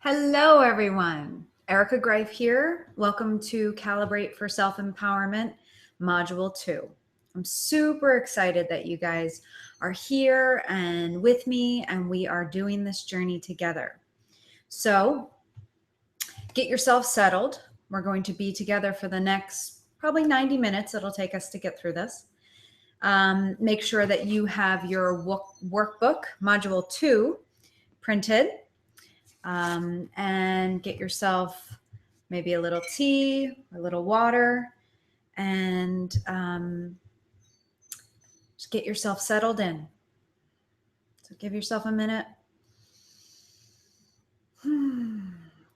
Hello, everyone. Erica Greif here. Welcome to Calibrate for Self-Empowerment, Module 2. I'm super excited that you guys are here and with me, and we are doing this journey together. So get yourself settled. We're going to be together for the next probably 90 minutes. It'll take us to get through this. Make sure that you have your workbook, Module 2, printed. And get yourself maybe a little tea, a little water, and just get yourself settled in. So give yourself a minute.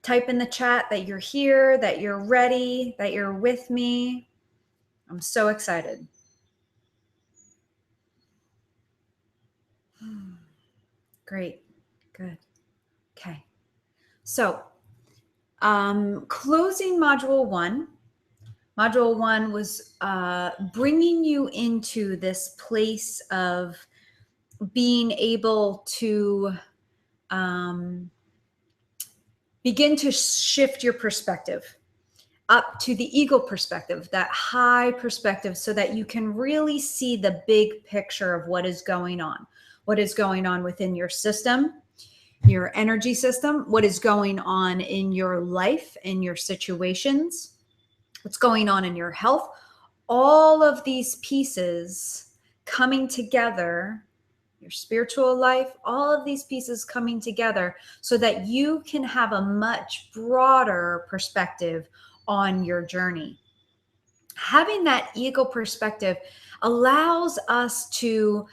Type in the chat that you're here, that you're ready, that you're with me. I'm so excited. Great. Good. Okay. So closing Module 1. Module 1 was bringing you into this place of being able to begin to shift your perspective up to the ego perspective, that high perspective, so that you can really see the big picture of what is going on within your system, your energy system, what is going on in your life, in your situations, what's going on in your health. All of these pieces coming together, your spiritual life, all of these pieces coming together so that you can have a much broader perspective on your journey. Having that ego perspective allows us to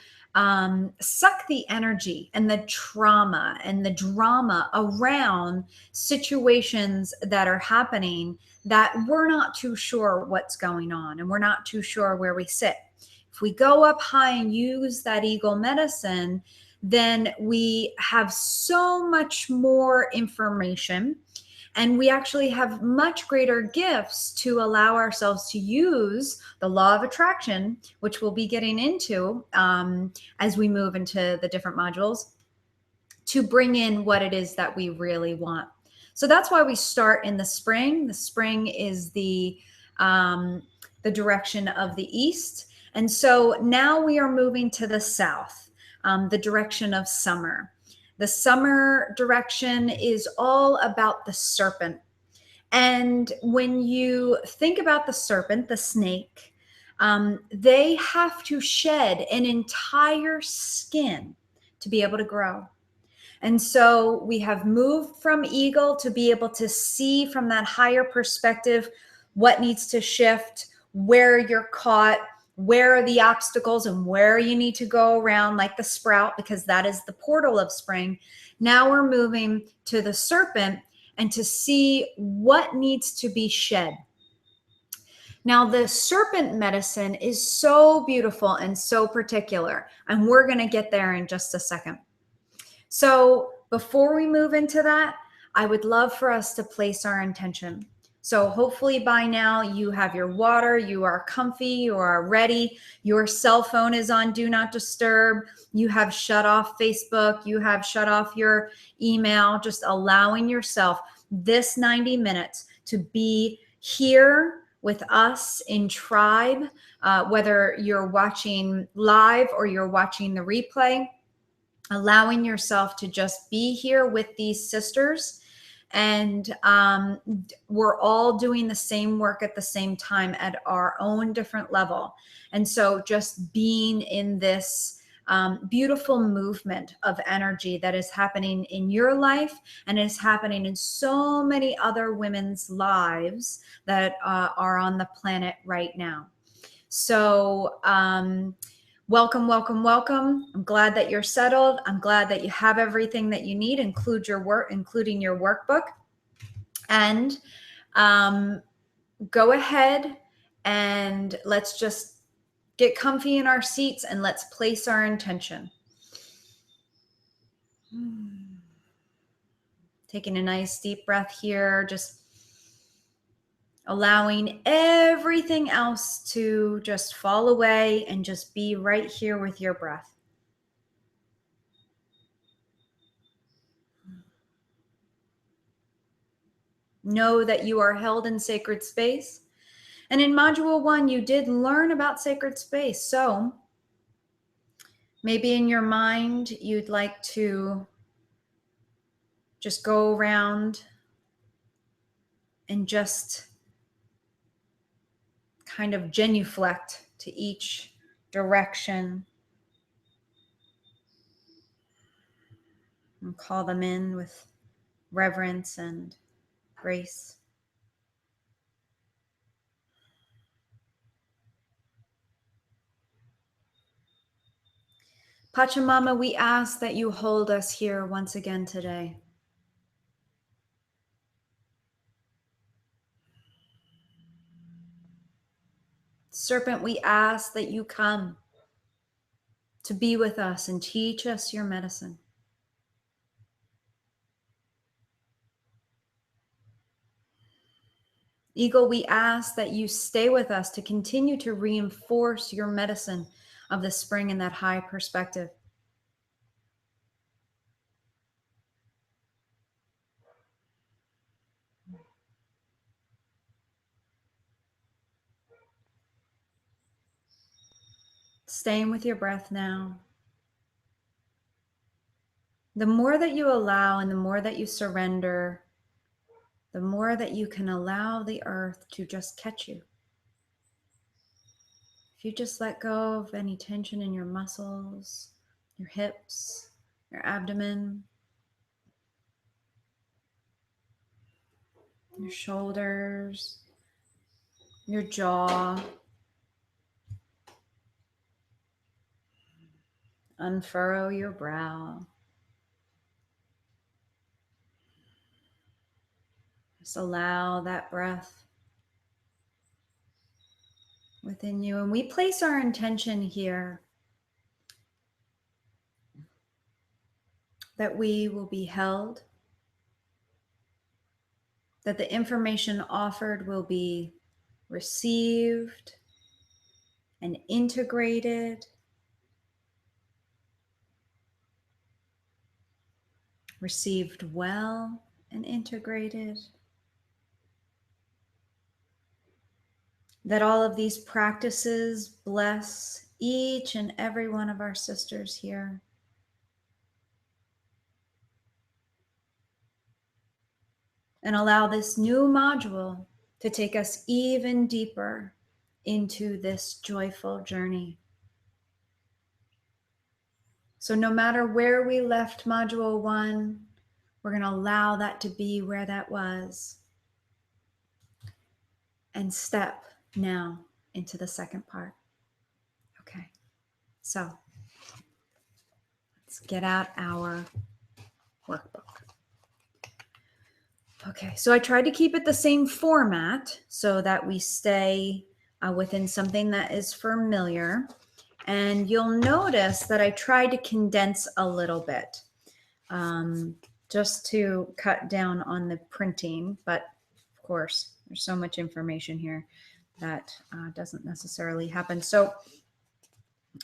suck the energy and the trauma and the drama around situations that are happening that we're not too sure what's going on and we're not too sure where we sit. If we go up high and use that ego medicine, then we have so much more information, and we actually have much greater gifts to allow ourselves to use the law of attraction, which we'll be getting into as we move into the different modules, to bring in what it is that we really want. So that's why we start in the spring. The spring is the direction of the east. And so now we are moving to the south, the direction of summer. The summer direction is all about the serpent. And when you think about the serpent, the snake, they have to shed an entire skin to be able to grow. And so we have moved from eagle to be able to see from that higher perspective what needs to shift, where you're caught, where are the obstacles, and where you need to go around, like the sprout, because that is the portal of spring. Now we're moving to the serpent and to see what needs to be shed. Now, the serpent medicine is so beautiful and so particular, and we're going to get there in just a second. So before we move into that, I would love for us to place our intention. So hopefully by now you have your water, you are comfy, you are ready. Your cell phone is on Do Not Disturb. You have shut off Facebook. You have shut off your email, just allowing yourself this 90 minutes to be here with us in tribe, whether you're watching live or you're watching the replay, allowing yourself to just be here with these sisters. And we're all doing the same work at the same time at our own different level. And so just being in this beautiful movement of energy that is happening in your life and is happening in so many other women's lives that are on the planet right now. So welcome, welcome, welcome. I'm glad that you're settled. I'm glad that you have everything that you need, including your workbook. And go ahead and let's just get comfy in our seats and let's place our intention. Taking a nice deep breath here, just allowing everything else to just fall away and just be right here with your breath. Know that you are held in sacred space. And in Module 1, you did learn about sacred space. So maybe in your mind, you'd like to just go around and just kind of genuflect to each direction and call them in with reverence and grace. Pachamama, we ask that you hold us here once again today. Serpent, we ask that you come to be with us and teach us your medicine. Eagle, we ask that you stay with us to continue to reinforce your medicine of the spring in that high perspective. Staying with your breath now. The more that you allow and the more that you surrender, the more that you can allow the earth to just catch you. If you just let go of any tension in your muscles, your hips, your abdomen, your shoulders, your jaw, unfurrow your brow. Just allow that breath within you. And we place our intention here that we will be held, that the information offered will be received and integrated, received well and integrated, that all of these practices bless each and every one of our sisters here. And allow this new module to take us even deeper into this joyful journey. So no matter where we left Module 1, we're going to allow that to be where that was. And step now into the second part. Okay, so let's get out our workbook. Okay, so I tried to keep it the same format so that we stay within something that is familiar. And you'll notice that I tried to condense a little bit just to cut down on the printing. But of course, there's so much information here that doesn't necessarily happen. So,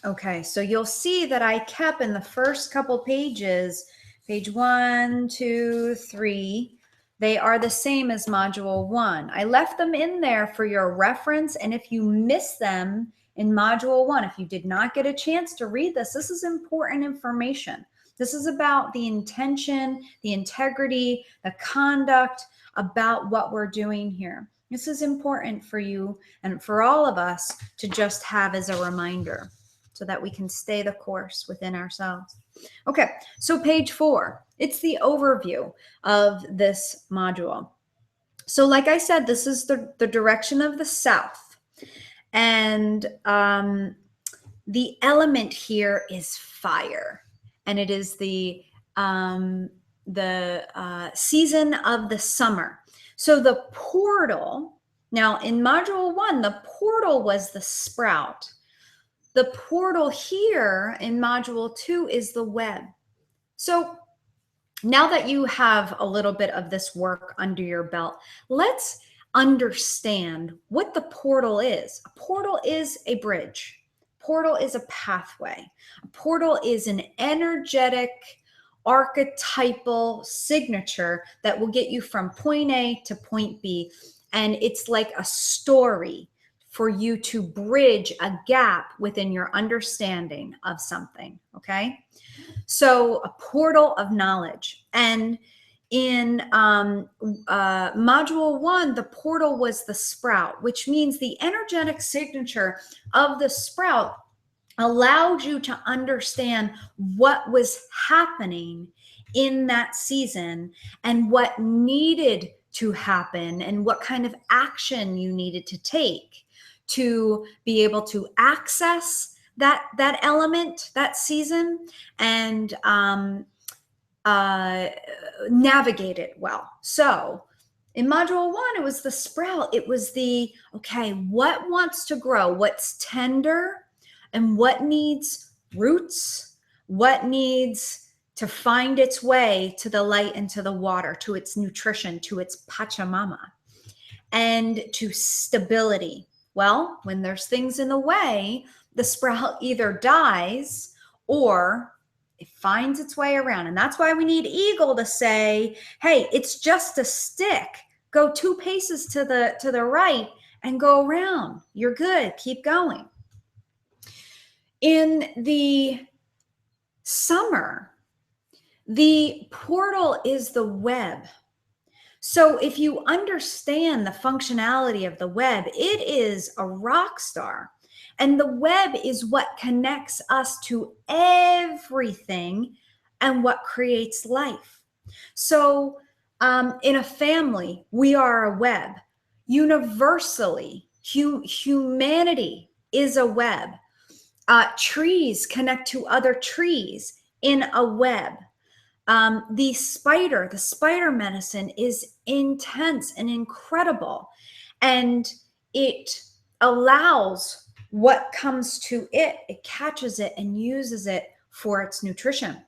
okay, so you'll see that I kept in the first couple pages, page 1, 2, 3, they are the same as Module 1. I left them in there for your reference, and if you miss them in Module 1, if you did not get a chance to read this, this is important information. This is about the intention, the integrity, the conduct, about what we're doing here. This is important for you and for all of us to just have as a reminder so that we can stay the course within ourselves. Okay, so page 4, it's the overview of this module. So like I said, this is the direction of the south. And the element here is fire. And it is the season of the summer. So the portal, now in Module 1, the portal was the sprout. The portal here in Module 2 is the web. So now that you have a little bit of this work under your belt, let's understand what the portal is. A portal is a bridge. Portal is a pathway. A portal is an energetic archetypal signature that will get you from point A to point B. And it's like a story for you to bridge a gap within your understanding of something, okay? So a portal of knowledge. And in module 1, the portal was the sprout, which means the energetic signature of the sprout allowed you to understand what was happening in that season and what needed to happen and what kind of action you needed to take to be able to access that element, that season, and navigate it well. So in module 1, it was the sprout. It was the, okay, what wants to grow? What's tender and what needs roots? What needs to find its way to the light and to the water, to its nutrition, to its Pachamama, and to stability? Well, when there's things in the way, the sprout either dies or it finds its way around. And that's why we need Eagle to say, hey, it's just a stick. Go 2 paces to the right and go around. You're good. Keep going. In the summer, the portal is the web. So if you understand the functionality of the web, it is a rock star. And the web is what connects us to everything and what creates life. So in a family, we are a web. Universally, humanity is a web. Trees connect to other trees in a web. The spider medicine is intense and incredible, and it allows what comes to it, it catches it and uses it for its nutrition.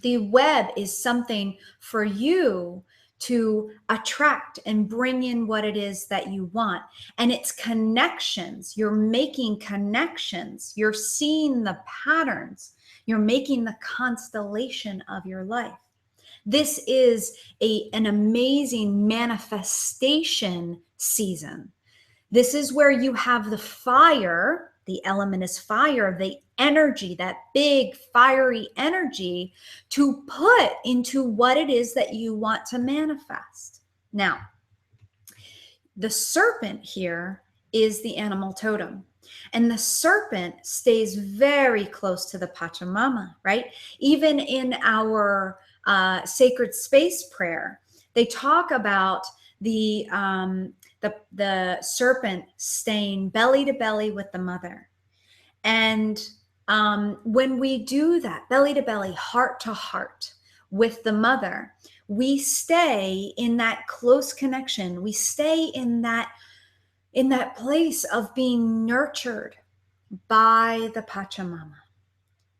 The web is something for you to attract and bring in what it is that you want. And it's connections. You're making connections. You're seeing the patterns. You're making the constellation of your life. This is an amazing manifestation season. This is where you have the fire, the element is fire, the energy, that big fiery energy to put into what it is that you want to manifest. Now, the serpent here is the animal totem. And the serpent stays very close to the Pachamama, right? Even in our sacred space prayer, they talk about the serpent staying belly to belly with the mother. And when we do that, belly to belly, heart to heart with the mother, we stay in that close connection. We stay in that place of being nurtured by the Pachamama,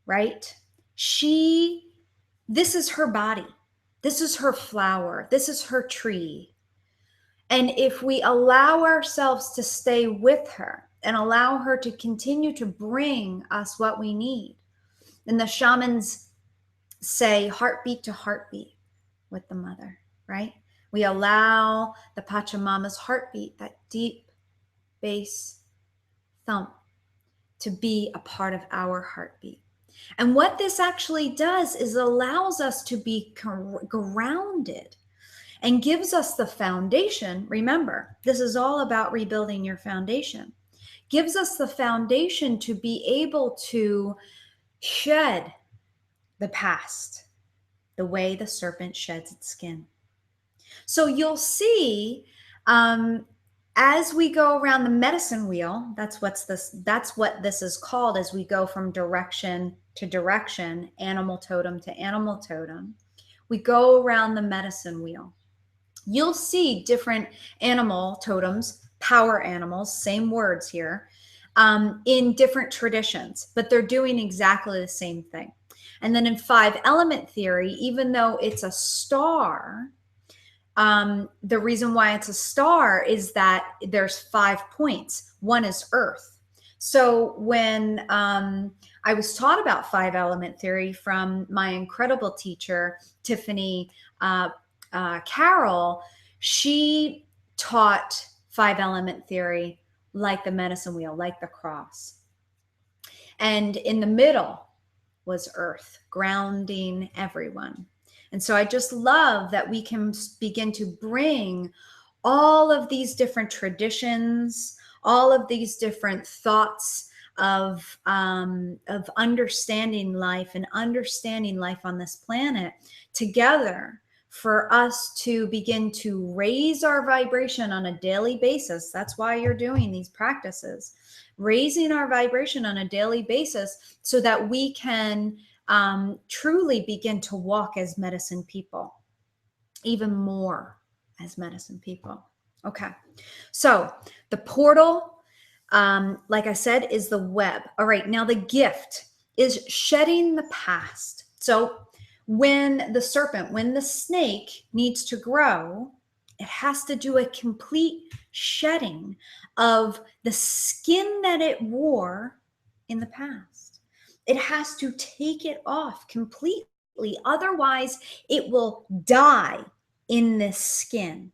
right? This is her body. This is her flower. This is her tree. And if we allow ourselves to stay with her and allow her to continue to bring us what we need, and the shamans say heartbeat to heartbeat with the mother, right? We allow the Pachamama's heartbeat, that deep bass thump, to be a part of our heartbeat. And what this actually does is allows us to be grounded and gives us the foundation. Remember, this is all about rebuilding your foundation. Gives us the foundation to be able to shed the past the way the serpent sheds its skin. So you'll see as we go around the medicine wheel, that's what this is called, as we go from direction to direction, animal totem to animal totem, we go around the medicine wheel. You'll see different animal totems, power animals, same words here, in different traditions, but they're doing exactly the same thing. And then in 5-element theory, even though it's a star, the reason why it's a star is that there's 5 points. One is earth. So when I was taught about 5-element theory from my incredible teacher, Tiffany Carroll, she taught 5-element theory like the medicine wheel, like the cross. And in the middle was earth, grounding everyone. And so I just love that we can begin to bring all of these different traditions, all of these different thoughts of understanding life and understanding life on this planet together for us to begin to raise our vibration on a daily basis. That's why you're doing these practices, raising our vibration on a daily basis so that we can truly begin to walk as medicine people, even more as medicine people. Okay, so the portal, like I said, is the web. All right, now the gift is shedding the past. So when the serpent, when the snake needs to grow, it has to do a complete shedding of the skin that it wore in the past. It has to take it off completely. Otherwise, it will die in this skin.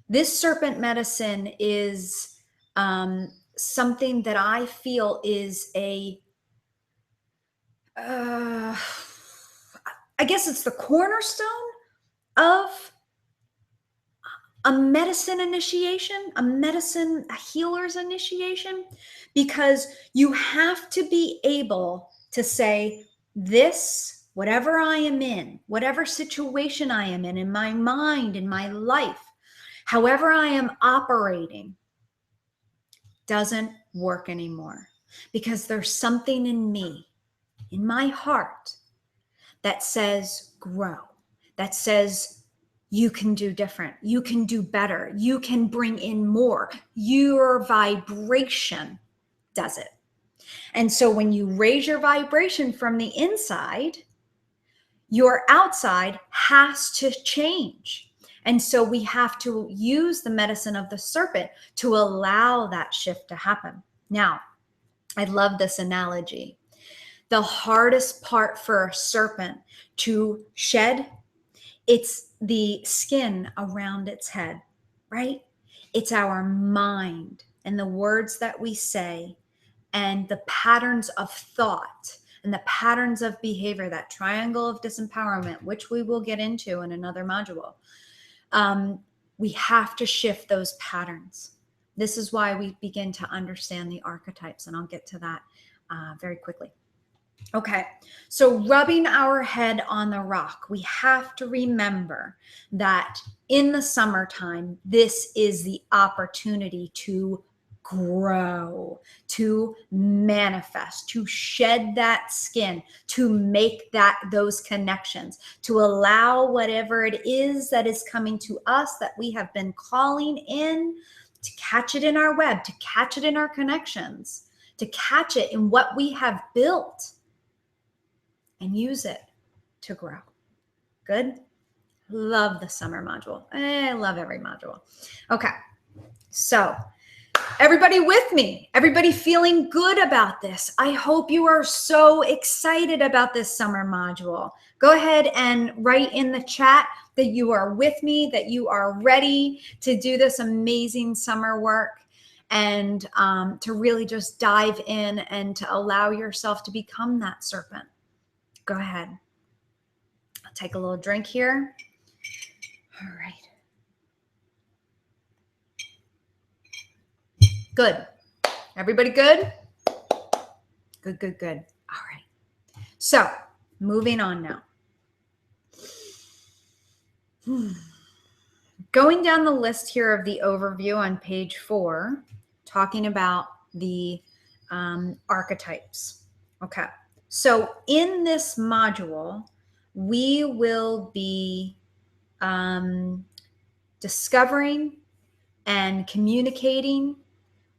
This serpent medicine is something that I feel is I guess it's the cornerstone of a medicine initiation, a healer's initiation, because you have to be able to say, this, whatever I am in, whatever situation I am in my mind, in my life, however I am operating, doesn't work anymore, because there's something in me, in my heart, that says grow, that says you can do different, you can do better, you can bring in more. Your vibration does it. And so when you raise your vibration from the inside, your outside has to change. And so we have to use the medicine of the serpent to allow that shift to happen. Now, I love this analogy. The hardest part for a serpent to shed, it's the skin around its head, right? It's our mind and the words that we say and the patterns of thought and the patterns of behavior, that triangle of disempowerment, which we will get into in another module. We have to shift those patterns. This is why we begin to understand the archetypes, and I'll get to that very quickly. Okay, so rubbing our head on the rock, we have to remember that in the summertime, this is the opportunity to grow, to manifest, to shed that skin, to make those connections, to allow whatever it is that is coming to us that we have been calling in, to catch it in our web, to catch it in our connections, to catch it in what we have built, and use it to grow. Good? Love the summer module. I love every module. Okay, so everybody with me? Everybody feeling good about this? I hope you are so excited about this summer module. Go ahead and write in the chat that you are with me, that you are ready to do this amazing summer work, and to really just dive in and to allow yourself to become that serpent. Go ahead. I'll take a little drink here. All right. Good. Everybody good? Good, good, good. All right. So moving on now. Going down the list here of the overview on page 4, talking about the archetypes. Okay. So in this module, we will be discovering and communicating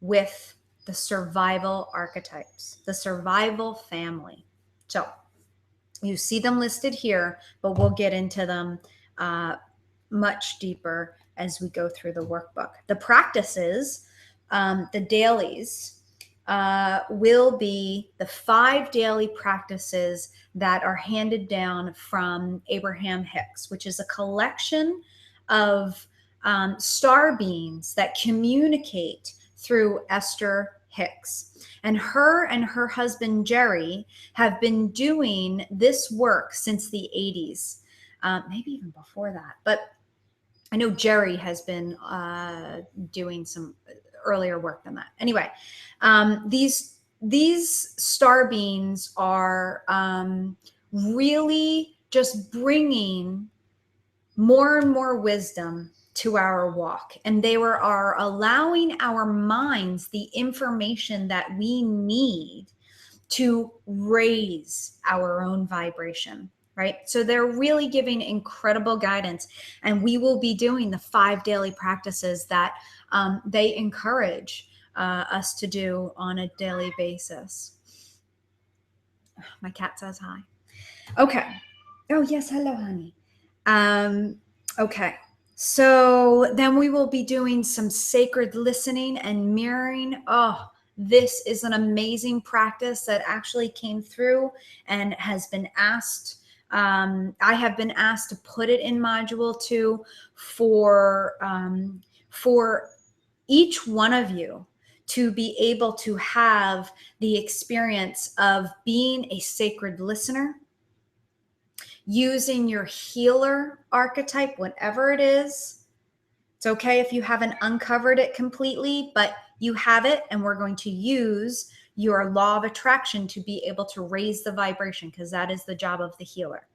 with the survival archetypes, the survival family. So you see them listed here, but we'll get into them much deeper as we go through the workbook. The practices, the dailies, will be the 5 daily practices that are handed down from Abraham Hicks, which is a collection of star beings that communicate through Esther Hicks. And her husband, Jerry, have been doing this work since the 80s, maybe even before that. But I know Jerry has been doing some earlier work than that. Anyway, these star beings are really just bringing more and more wisdom to our walk, and they are allowing our minds the information that we need to raise our own vibration, right? So they're really giving incredible guidance, and we will be doing the 5 daily practices that they encourage us to do on a daily basis. My cat says hi. Okay. Oh, yes. Hello, honey. Okay. So then we will be doing some sacred listening and mirroring. Oh, this is an amazing practice that actually came through and has been asked. I have been asked to put it in module 2 for each one of you to be able to have the experience of being a sacred listener, using your healer archetype, whatever it is. It's okay if you haven't uncovered it completely, but you have it, and we're going to use your law of attraction to be able to raise the vibration, because that is the job of the healer.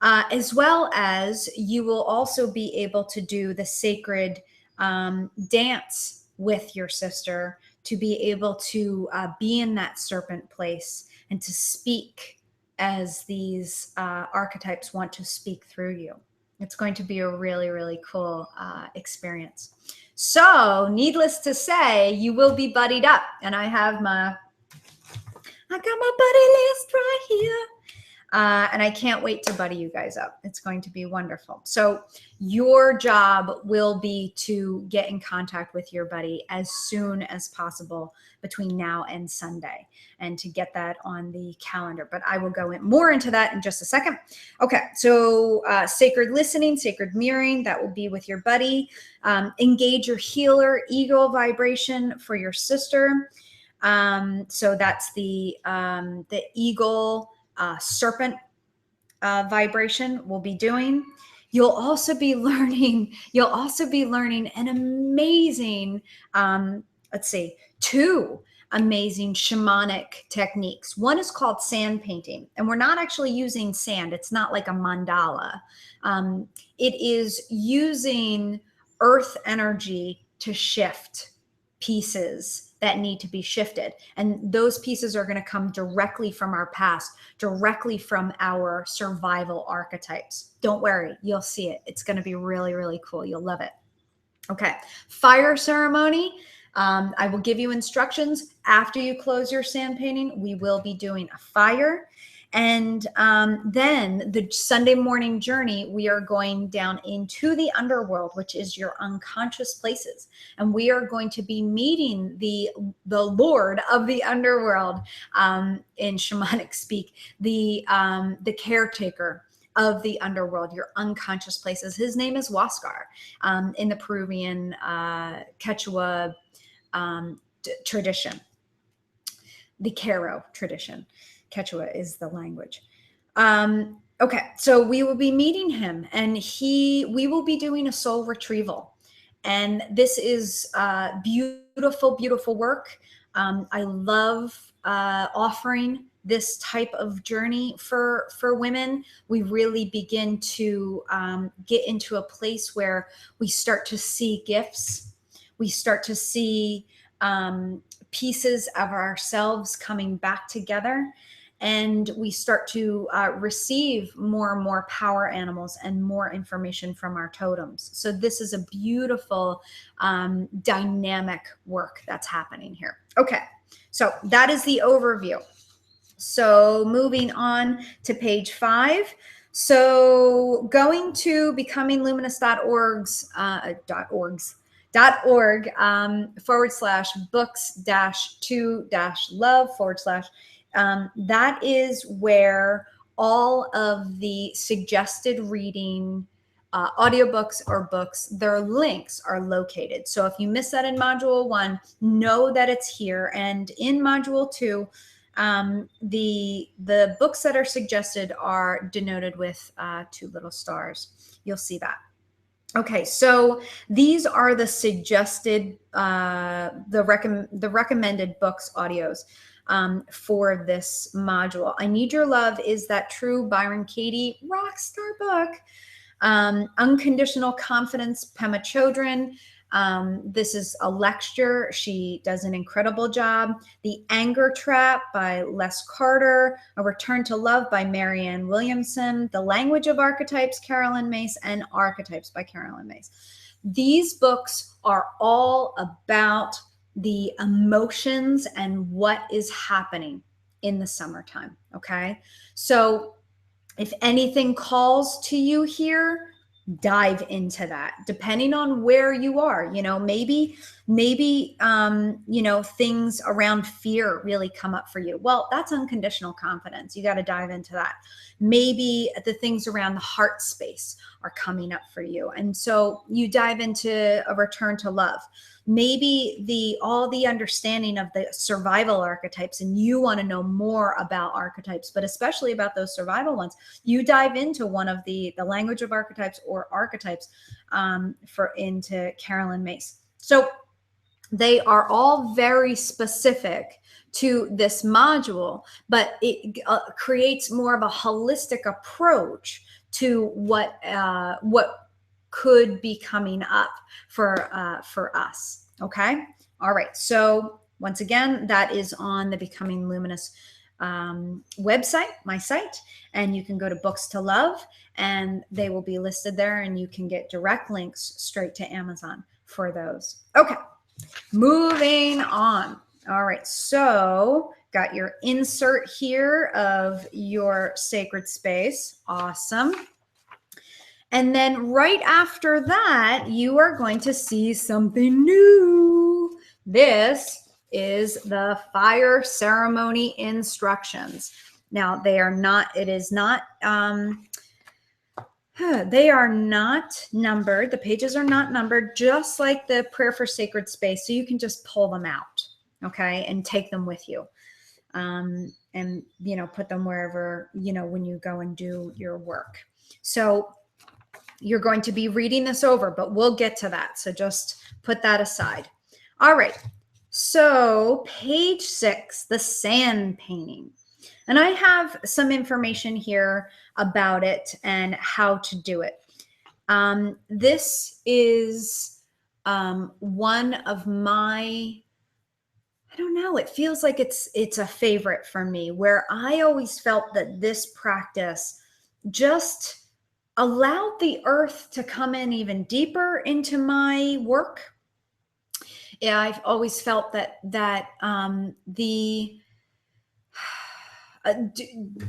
As well as you will also be able to do the sacred dance with your sister, to be able to be in that serpent place and to speak as these archetypes want to speak through you. It's going to be a really, really cool experience. So needless to say, you will be buddied up, and I got my buddy list right here. And I can't wait to buddy you guys up. It's going to be wonderful. So your job will be to get in contact with your buddy as soon as possible between now and Sunday, and to get that on the calendar. But I will go more into that in just a second. Okay, so sacred listening, sacred mirroring, that will be with your buddy. Engage your healer ego vibration for your sister. So that's the eagle serpent vibration we'll be doing. You'll also be learning an amazing, 2 amazing shamanic techniques. One is called sand painting, and we're not actually using sand. It's not like a mandala. It is using earth energy to shift pieces that need to be shifted. And those pieces are going to come directly from our past, directly from our survival archetypes. Don't worry, you'll see it. It's going to be really, really cool. You'll love it. Okay, fire ceremony. I will give you instructions after you close your sand painting. We will be doing a fire. And then the Sunday morning journey, we are going down into the underworld, which is your unconscious places. And we are going to be meeting the Lord of the underworld, in shamanic speak, the caretaker of the underworld, your unconscious places. His name is Huascar, in the Peruvian Quechua tradition, the Q'ero tradition. Quechua is the language. Okay, so we will be meeting him, and we will be doing a soul retrieval. And this is beautiful, beautiful work. I love offering this type of journey for women. We really begin to get into a place where we start to see gifts. We start to see pieces of ourselves coming back together. And we start to receive more and more power animals and more information from our totems. So this is a beautiful dynamic work that's happening here. Okay, so that is the overview. So moving on to page 5. So going to becomingluminous.org's .org/books-to-love/ that is where all of the suggested reading audiobooks or books, their links are located. So if you miss that in module 1, know that it's here. And in module 2, the books that are suggested are denoted with 2 little stars. You'll see that. Okay, so these are the suggested, the recommended books, audios for this module. I Need Your Love is that true Byron Katie rock star book. Unconditional Confidence, Pema Chodron. This is a lecture. She does an incredible job. The Anger Trap by Les Carter. A Return to Love by Marianne Williamson. The Language of Archetypes, Carolyn Myss, and Archetypes by Carolyn Myss. These books are all about the emotions and what is happening in the summertime, okay? So if anything calls to you here, dive into that, depending on where you are. You know, maybe you know, things around fear really come up for you. Well, that's unconditional confidence. You got to dive into that. Maybe the things around the heart space are coming up for you, and so you dive into A Return to Love. Maybe all the understanding of the survival archetypes, and you want to know more about archetypes, but especially about those survival ones, you dive into one of the Language of Archetypes or Archetypes into Carolyn Myss. So they are all very specific to this module, but it creates more of a holistic approach to what could be coming up for us. Okay. All right. So once again, that is on the Becoming Luminous website, my site, and you can go to Books to Love and they will be listed there, and you can get direct links straight to Amazon for those. Okay. Moving on. All right. So got your insert here of your sacred space. Awesome. And then right after that, you are going to see something new. This is the fire ceremony instructions. Now, they are not numbered. The pages are not numbered, just like the prayer for sacred space. So you can just pull them out, okay, and take them with you. And, you know, put them wherever, you know, when you go and do your work. So you're going to be reading this over, but we'll get to that. So just put that aside. All right. So page 6, the sand painting. And I have some information here about it and how to do it. This is one of my, I don't know, it feels like it's a favorite for me, where I always felt that this practice just allowed the earth to come in even deeper into my work. Yeah, I've always felt that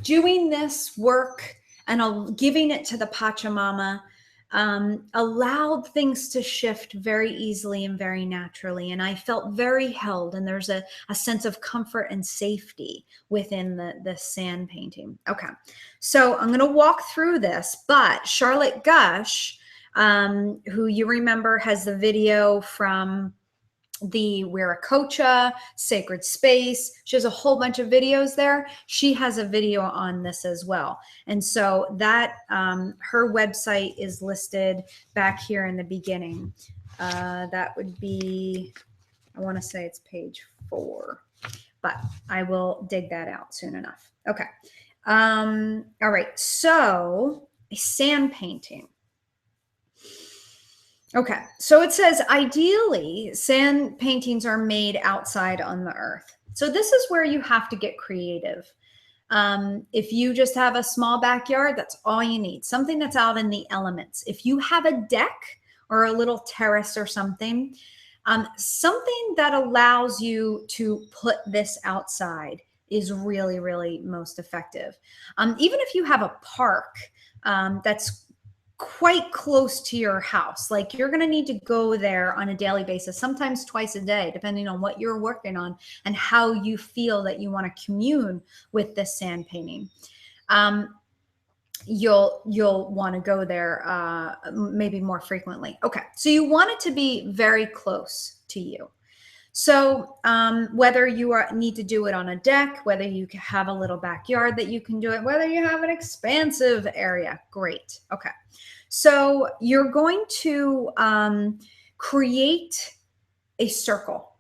doing this work and giving it to the Pachamama allowed things to shift very easily and very naturally. And I felt very held, and there's a sense of comfort and safety within the sand painting. Okay, so I'm going to walk through this, but Charlotte Gush, who you remember has the video from the Wiracocha, Sacred Space. She has a whole bunch of videos there. She has a video on this as well. And so that her website is listed back here in the beginning. That would be, I want to say it's page 4, but I will dig that out soon enough. Okay. All right. So a sand painting. Okay, so it says, ideally, sand paintings are made outside on the earth. So this is where you have to get creative. If you just have a small backyard, that's all you need. Something that's out in the elements. If you have a deck or a little terrace or something, something that allows you to put this outside is really, really most effective. Even if you have a park that's quite close to your house. Like you're going to need to go there on a daily basis, sometimes twice a day, depending on what you're working on and how you feel that you want to commune with this sand painting. You'll want to go there maybe more frequently. Okay, so you want it to be very close to you. So whether you need to do it on a deck, whether you have a little backyard that you can do it, whether you have an expansive area, great. Okay, so you're going to create a circle.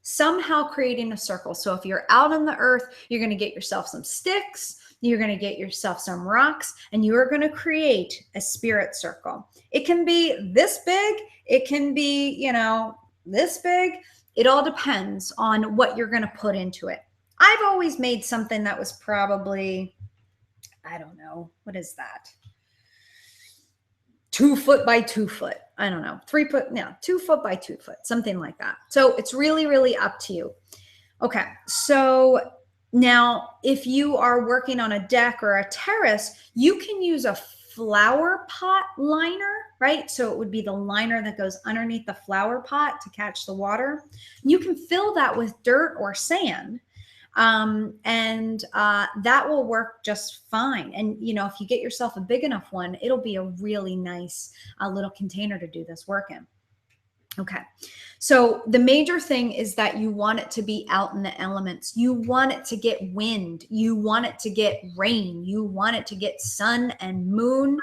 Somehow creating a circle. So if you're out on the earth, you're going to get yourself some sticks, you're going to get yourself some rocks, and you are going to create a spirit circle. It can be this big, it can be, you know, this big. It all depends on what you're going to put into it. I've always made something that was probably, I don't know, what is that? 2 foot by 2 foot. I don't know, 3 foot, no, 2 foot by 2 foot, something like that. So it's really, really up to you. Okay, so now if you are working on a deck or a terrace, you can use a Flowerpot liner, right? So it would be the liner that goes underneath the flower pot to catch the water. You can fill that with dirt or sand. That will work just fine. And, you know, if you get yourself a big enough one, it'll be a really nice little container to do this work in. Okay. So the major thing is that you want it to be out in the elements. You want it to get wind. You want it to get rain. You want it to get sun and moon.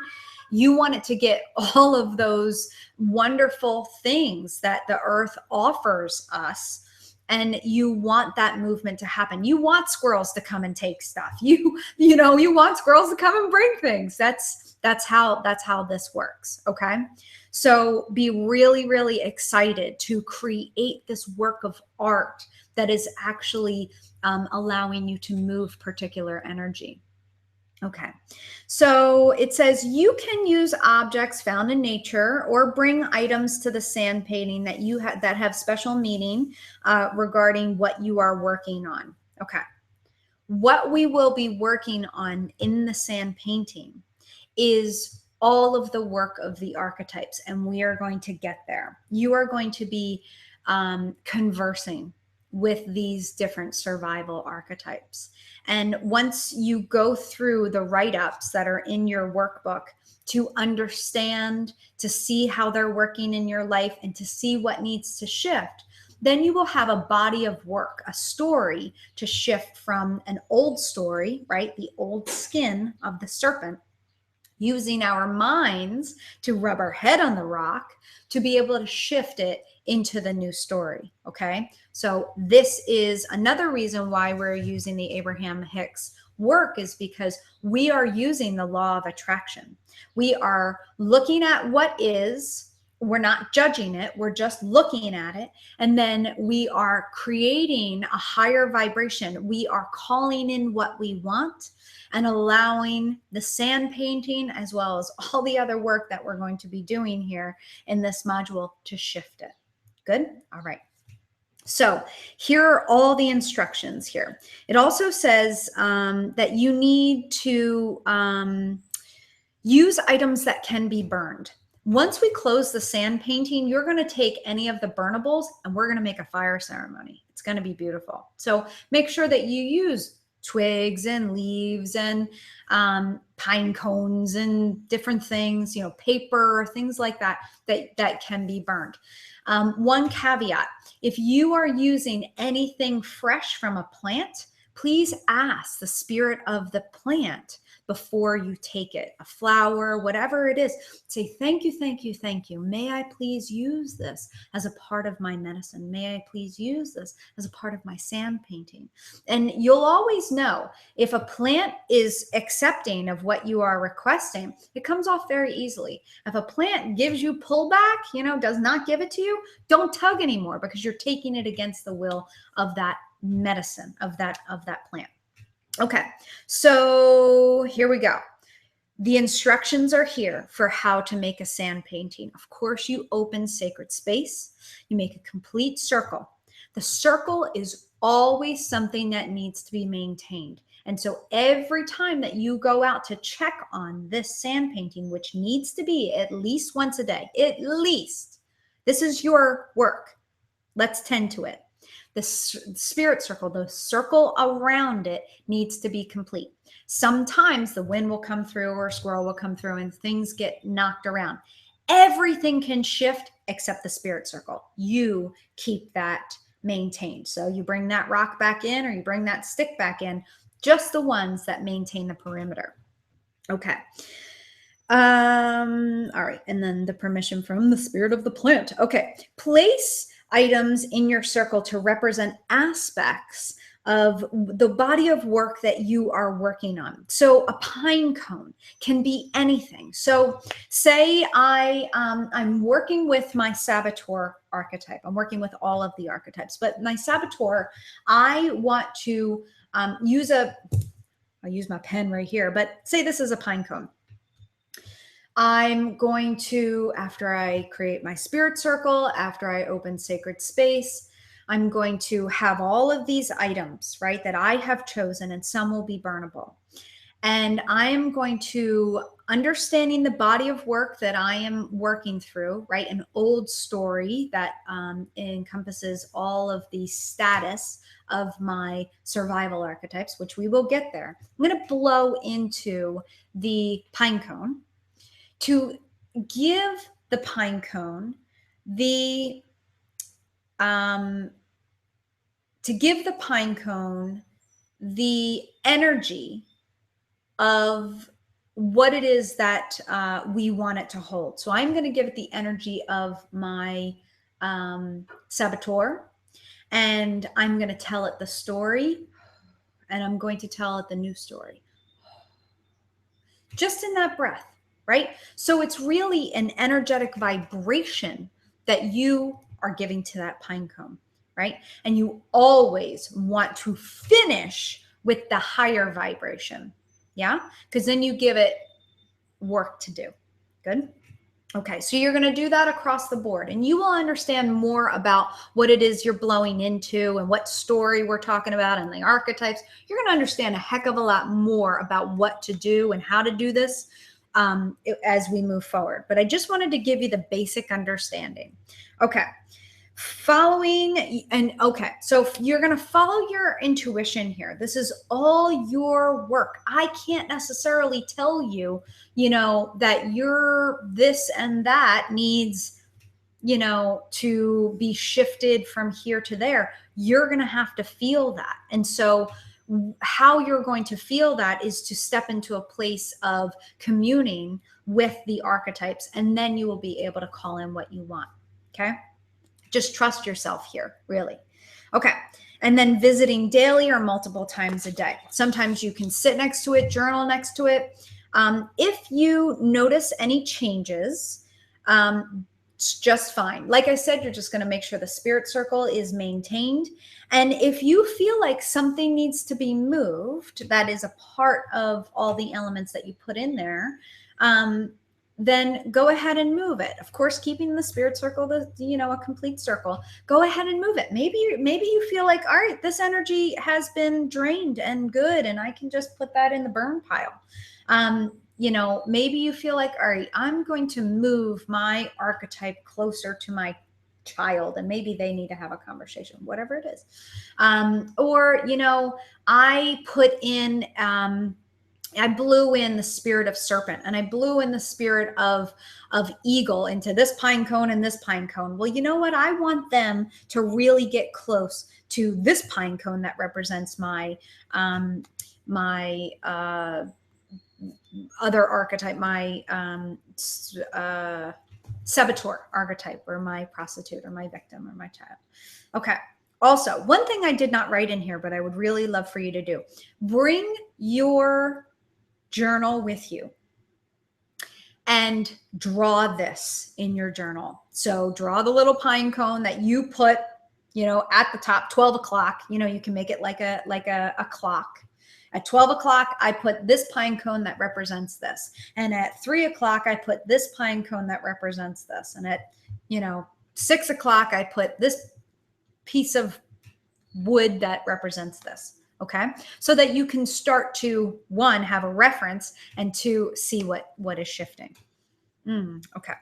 You want it to get all of those wonderful things that the earth offers us. And you want that movement to happen. You want squirrels to come and take stuff. You want squirrels to come and bring things. That's how this works. Okay. So be really, really excited to create this work of art that is actually allowing you to move particular energy. Okay, so it says you can use objects found in nature or bring items to the sand painting that you that have special meaning regarding what you are working on. Okay, what we will be working on in the sand painting is all of the work of the archetypes, and we are going to get there. You are going to be conversing with these different survival archetypes. And once you go through the write-ups that are in your workbook to understand, to see how they're working in your life and to see what needs to shift, then you will have a body of work, a story to shift from an old story, right? The old skin of the serpent, using our minds to rub our head on the rock to be able to shift it into the new story. Okay. So this is another reason why we're using the Abraham Hicks work, is because we are using the law of attraction. We are looking at what is, we're not judging it, we're just looking at it. And then we are creating a higher vibration. We are calling in what we want and allowing the sand painting, as well as all the other work that we're going to be doing here in this module, to shift it. Good? All right. So here are all the instructions here. It also says that you need to use items that can be burned. Once we close the sand painting, you're going to take any of the burnables and we're going to make a fire ceremony. It's going to be beautiful. So make sure that you use twigs and leaves and pine cones and different things, you know, paper, things like that, that can be burned. One caveat: if you are using anything fresh from a plant, please ask the spirit of the plant before you take it. A flower, whatever it is, say, thank you, thank you, thank you. May I please use this as a part of my medicine? May I please use this as a part of my sand painting? And you'll always know if a plant is accepting of what you are requesting. It comes off very easily. If a plant gives you pullback, you know, does not give it to you, don't tug anymore, because you're taking it against the will of that medicine, of that plant. Okay, so here we go. The instructions are here for how to make a sand painting. Of course, you open sacred space. You make a complete circle. The circle is always something that needs to be maintained. And so every time that you go out to check on this sand painting, which needs to be at least once a day, at least, this is your work. Let's tend to it. The spirit circle, the circle around it, needs to be complete. Sometimes the wind will come through or a squirrel will come through and things get knocked around. Everything can shift except the spirit circle. You keep that maintained. So you bring that rock back in or you bring that stick back in, just the ones that maintain the perimeter. Okay. All right. And then the permission from the spirit of the plant. Okay. Place items in your circle to represent aspects of the body of work that you are working on. So a pine cone can be anything. So say I'm working with my saboteur archetype. I'm working with all of the archetypes, but my saboteur, I want to I'll use my pen right here, but say this is a pine cone. I'm going to, after I create my spirit circle, after I open sacred space, I'm going to have all of these items, right, that I have chosen, and some will be burnable. And I am going to, understanding the body of work that I am working through, right, an old story that encompasses all of the status of my survival archetypes, which we will get there. I'm going to blow into the pine cone to give the pine cone the energy of what it is that we want it to hold. So I'm going to give it the energy of my saboteur, and I'm going to tell it the story, and I'm going to tell it the new story. Just in that breath, right? So it's really an energetic vibration that you are giving to that pine cone, right? And you always want to finish with the higher vibration, yeah? Because then you give it work to do. Good? Okay, so you're going to do that across the board, and you will understand more about what it is you're blowing into and what story we're talking about and the archetypes. You're going to understand a heck of a lot more about what to do and how to do this as we move forward. But I just wanted to give you the basic understanding. Okay. So you're going to follow your intuition here. This is all your work. I can't necessarily tell you, that you're this and that needs, to be shifted from here to there. You're going to have to feel that. And so how you're going to feel that is to step into a place of communing with the archetypes, and then you will be able to call in what you want. Okay. Just trust yourself here, really. Okay. And then visiting daily or multiple times a day. Sometimes you can sit next to it, journal next to it. If you notice any changes, it's just fine. Like I said, you're just going to make sure the spirit circle is maintained. And if you feel like something needs to be moved, that is a part of all the elements that you put in there, then go ahead and move it. Of course, keeping the spirit circle, a complete circle. Go ahead and move it. Maybe you feel like, all right, this energy has been drained and good, and I can just put that in the burn pile. Maybe you feel like, all right, I'm going to move my archetype closer to my child, and maybe they need to have a conversation, whatever it is. I put in, I blew in the spirit of serpent, and I blew in the spirit of eagle into this pine cone and this pine cone. Well, you know what? I want them to really get close to this pine cone that represents my other archetype, my saboteur archetype, or my prostitute, or my victim, or my child. Okay. Also, one thing I did not write in here, but I would really love for you to do, bring your journal with you and draw this in your journal. So draw the little pine cone that you put, at the top, 12 o'clock, you can make it like a clock. At 12 o'clock, I put this pine cone that represents this. And at 3 o'clock, I put this pine cone that represents this. And at, 6 o'clock, I put this piece of wood that represents this. Okay, so that you can start to, one, have a reference, and two, see what is shifting. Okay.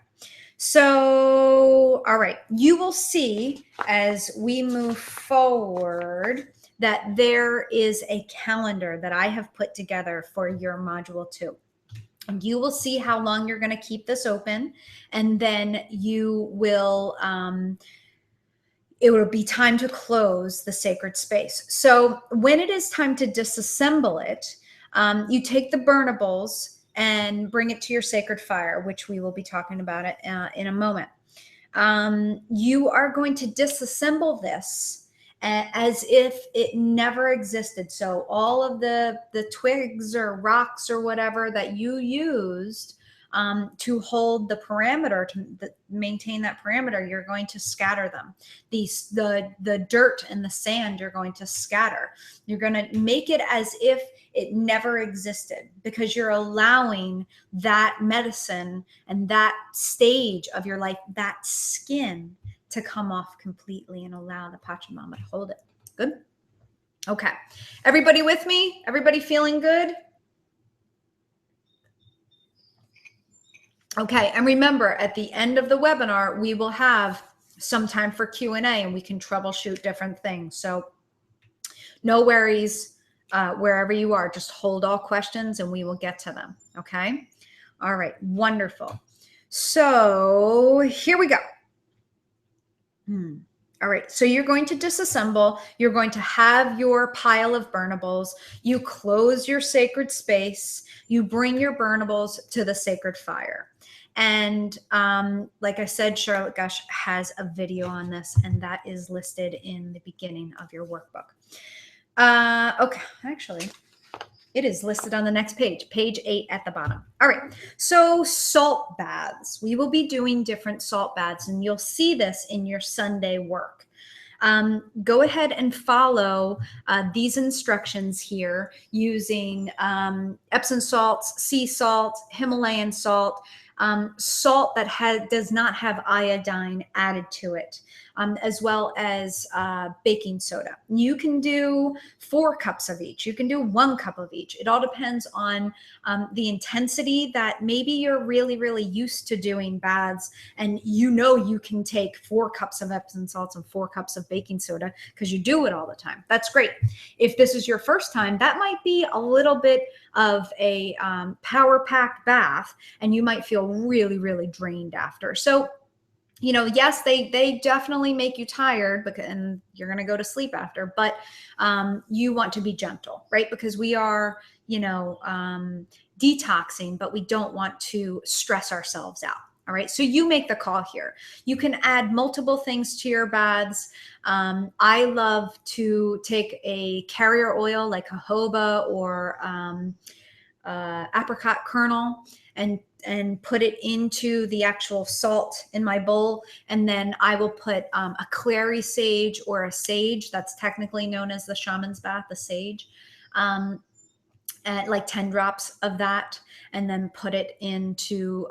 So, all right, you will see as we move forward that there is a calendar that I have put together for your module 2. And you will see how long you're going to keep this open, and then you will it will be time to close the sacred space. So when it is time to disassemble it, you take the burnables and bring it to your sacred fire, which we will be talking about it in a moment. You are going to disassemble this as if it never existed. So all of the twigs or rocks or whatever that you used to hold the parameter, to maintain that parameter, you're going to scatter them. The dirt and the sand, you're going to scatter. You're going to make it as if it never existed, because you're allowing that medicine and that stage of your life, that skin, to come off completely and allow the Pachamama to hold it. Good? Okay. Everybody with me? Everybody feeling good? Okay, and remember, at the end of the webinar, we will have some time for Q&A, and we can troubleshoot different things. So no worries, wherever you are, just hold all questions and we will get to them, okay? All right, wonderful. So here we go. All right, so you're going to disassemble. You're going to have your pile of burnables. You close your sacred space. You bring your burnables to the sacred fire. And like I said, Charlotte Gush has a video on this, and that is listed in the beginning of your workbook. Okay, actually, it is listed on the next page, page 8 at the bottom. All right, so salt baths. We will be doing different salt baths, and you'll see this in your Sunday work. Go ahead and follow these instructions here using Epsom salts, sea salt, Himalayan salt, salt that does not have iodine added to it, as well as baking soda. You can do 4 cups of each. You can do 1 cup of each. It all depends on the intensity that maybe you're really, really used to doing baths, and you know you can take 4 cups of Epsom salts and 4 cups of baking soda because you do it all the time. That's great. If this is your first time, that might be a little bit of a power-packed bath, and you might feel really, really drained after. So, you know, yes, they definitely make you tired, and you're going to go to sleep after, but you want to be gentle, right? Because we are, you know, detoxing, but we don't want to stress ourselves out. All right, so you make the call here. You can add multiple things to your baths. I love to take a carrier oil like jojoba or apricot kernel and put it into the actual salt in my bowl. And then I will put a clary sage or a sage, that's technically known as the shaman's bath, the sage, and like 10 drops of that, and then put it into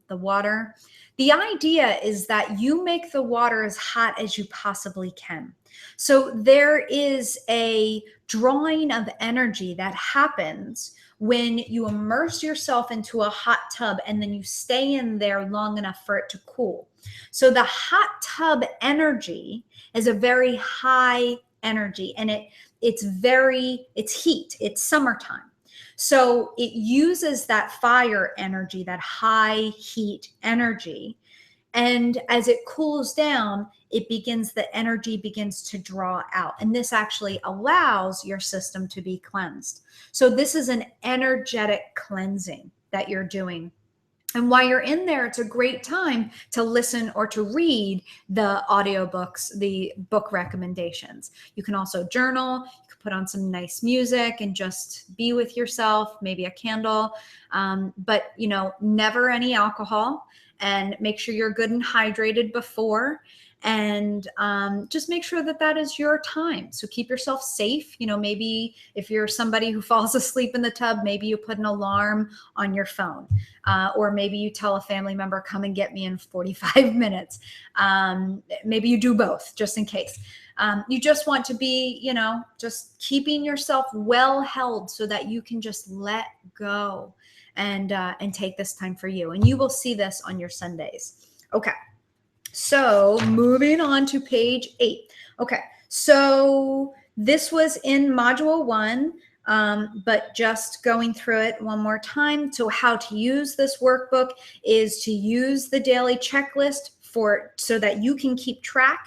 the water. The idea is that you make the water as hot as you possibly can. So there is a drawing of energy that happens when you immerse yourself into a hot tub and then you stay in there long enough for it to cool. So the hot tub energy is a very high energy, and it's heat, it's summertime. So it uses that fire energy, that high heat energy. And as it cools down, the energy begins to draw out. And this actually allows your system to be cleansed. So this is an energetic cleansing that you're doing. And while you're in there, it's a great time to listen or to read the audiobooks, the book recommendations. You can also journal, you can put on some nice music and just be with yourself, maybe a candle, but you know, never any alcohol, and make sure you're good and hydrated before. And just make sure that that is your time. So keep yourself safe. You know, maybe if you're somebody who falls asleep in the tub, maybe you put an alarm on your phone, or maybe you tell a family member, come and get me in 45 minutes. Maybe you do both just in case. You just want to be, you know, just keeping yourself well held so that you can just let go and take this time for you. And you will see this on your Sundays. Okay. So moving on to page 8. Okay. So this was in module 1, but just going through it one more time. So how to use this workbook is to use the daily checklist so that you can keep track.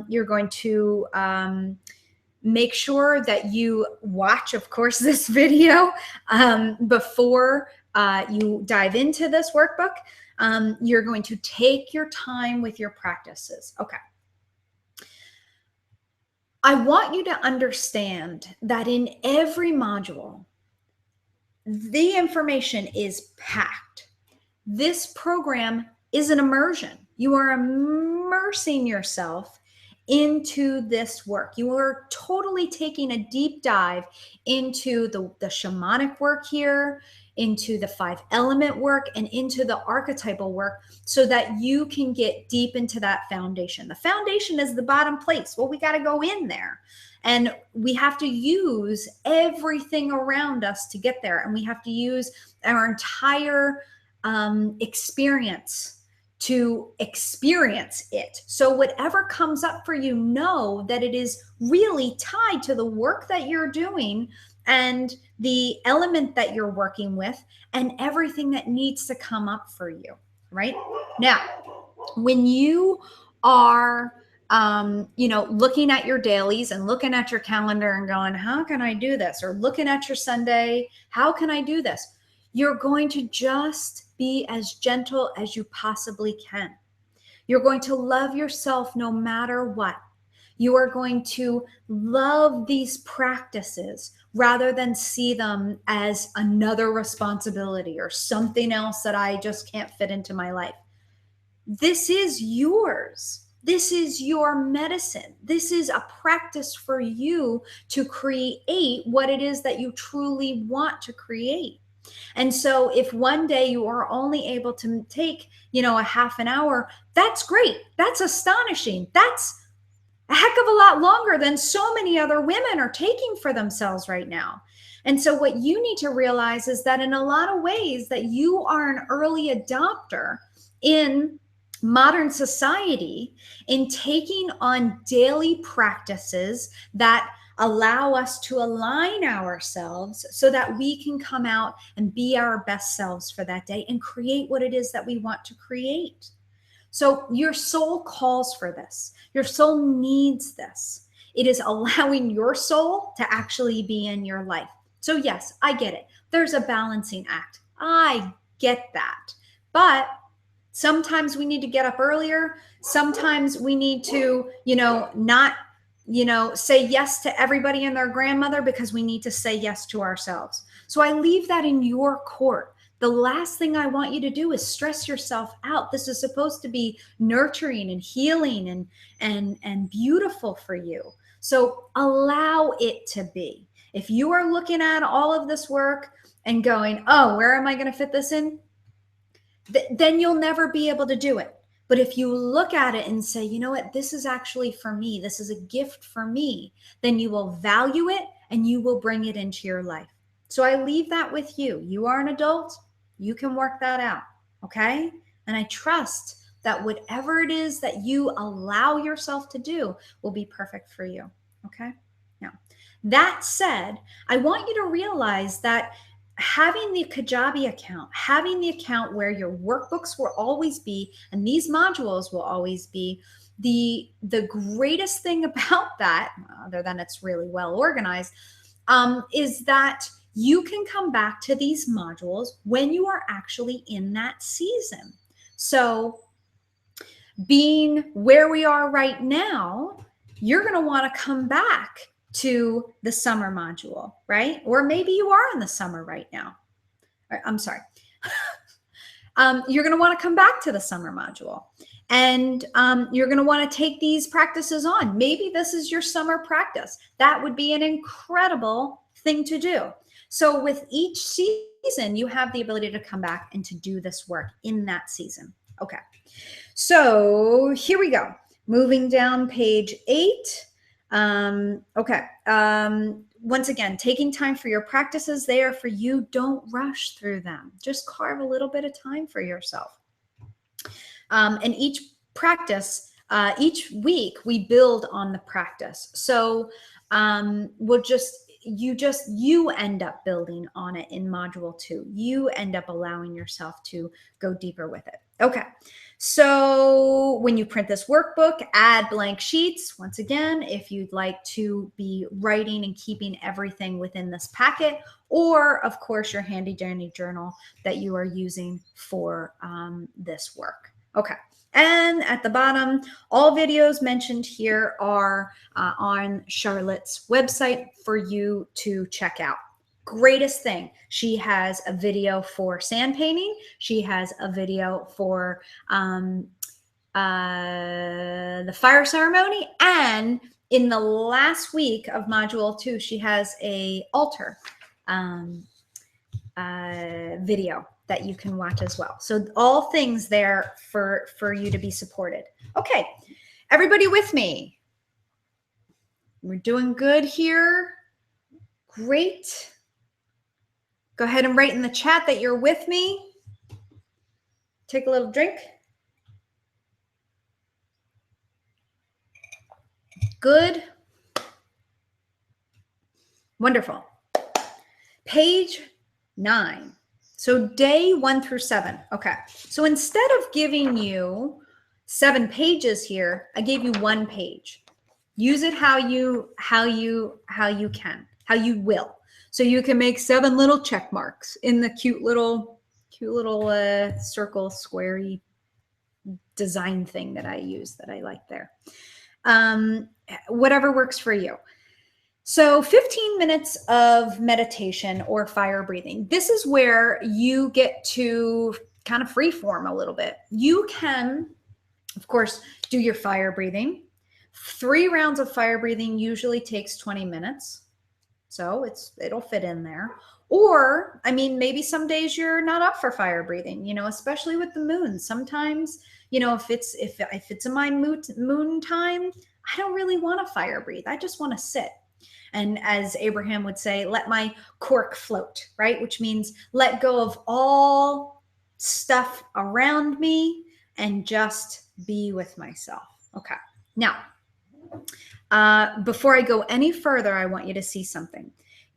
You're going to make sure that you watch, of course, this video before you dive into this workbook. You're going to take your time with your practices. Okay. I want you to understand that in every module, the information is packed. This program is an immersion. You are immersing yourself into this work. You are totally taking a deep dive into the shamanic work here, into the 5-element work, and into the archetypal work so that you can get deep into that foundation. The foundation is the bottom place. Well, we got to go in there. And we have to use everything around us to get there. And we have to use our entire experience to experience it. So whatever comes up for you, know that it is really tied to the work that you're doing and the element that you're working with and everything that needs to come up for you, right? Now, when you are you know, looking at your dailies and looking at your calendar and going, how can I do this? Or looking at your Sunday, how can I do this? You're going to just be as gentle as you possibly can. You're going to love yourself no matter what. You are going to love these practices rather than see them as another responsibility or something else that I just can't fit into my life. This is yours. This is your medicine. This is a practice for you to create what it is that you truly want to create. And so if one day you are only able to take, you know, a half an hour, that's great. That's astonishing. That's a heck of a lot longer than so many other women are taking for themselves right now. And so what you need to realize is that in a lot of ways that you are an early adopter in modern society in taking on daily practices that allow us to align ourselves so that we can come out and be our best selves for that day and create what it is that we want to create. So your soul calls for this. Your soul needs this. It is allowing your soul to actually be in your life. So yes, I get it. There's a balancing act. I get that. But sometimes we need to get up earlier. Sometimes we need to, you know, not, you know, say yes to everybody and their grandmother because we need to say yes to ourselves. So I leave that in your court. The last thing I want you to do is stress yourself out. This is supposed to be nurturing and healing and beautiful for you. So allow it to be. If you are looking at all of this work and going, oh, where am I going to fit this in? Then you'll never be able to do it. But if you look at it and say, you know what, this is actually for me, this is a gift for me, then you will value it and you will bring it into your life. So I leave that with you. You are an adult. You can work that out. Okay. And I trust that whatever it is that you allow yourself to do will be perfect for you. Okay. Now, that said, I want you to realize that having the Kajabi account, having the account where your workbooks will always be and these modules will always be, the greatest thing about that, other than it's really well organized, is that you can come back to these modules when you are actually in that season. So being where we are right now, you're going to want to come back to the summer module, right? Or maybe you are in the summer right now. I'm sorry. You're going to want to come back to the summer module. And you're going to want to take these practices on. Maybe this is your summer practice. That would be an incredible thing to do. So with each season, you have the ability to come back and to do this work in that season. Okay. So here we go. Moving down page 8. Okay. Once again, taking time for your practices, they are for you. Don't rush through them. Just carve a little bit of time for yourself. And each practice, each week, we build on the practice. So you end up building on it in module 2. You end up allowing yourself to go deeper with it. Okay. So when you print this workbook, add blank sheets. Once again, if you'd like to be writing and keeping everything within this packet, or of course your handy dandy journal that you are using for this work. Okay. And at the bottom, all videos mentioned here are on Charlotte's website for you to check out. Greatest thing, she has a video for sand painting. She has a video for the fire ceremony. And in the last week of module 2, she has a altar video that you can watch as well. So all things there for you to be supported. Okay, everybody with me? We're doing good here. Great. Go ahead and write in the chat that you're with me. Take a little drink. Good. Wonderful. Page 9. So day 1 through 7. Okay. So instead of giving you 7 pages here, I gave you 1 page. Use it how you can, how you will. So you can make 7 little check marks in the cute little circle squarey design thing that I use that I like there. Whatever works for you. So 15 minutes of meditation or fire breathing. This is where you get to kind of free form a little bit. You can, of course, do your fire breathing. 3 rounds of fire breathing usually takes 20 minutes. So it'll fit in there. Or, I mean, maybe some days you're not up for fire breathing, you know, especially with the moon. Sometimes, you know, if it's in my moon time, I don't really want to fire breathe. I just want to sit. And as Abraham would say, let my cork float, right? Which means let go of all stuff around me and just be with myself. Okay. Now, before I go any further, I want you to see something.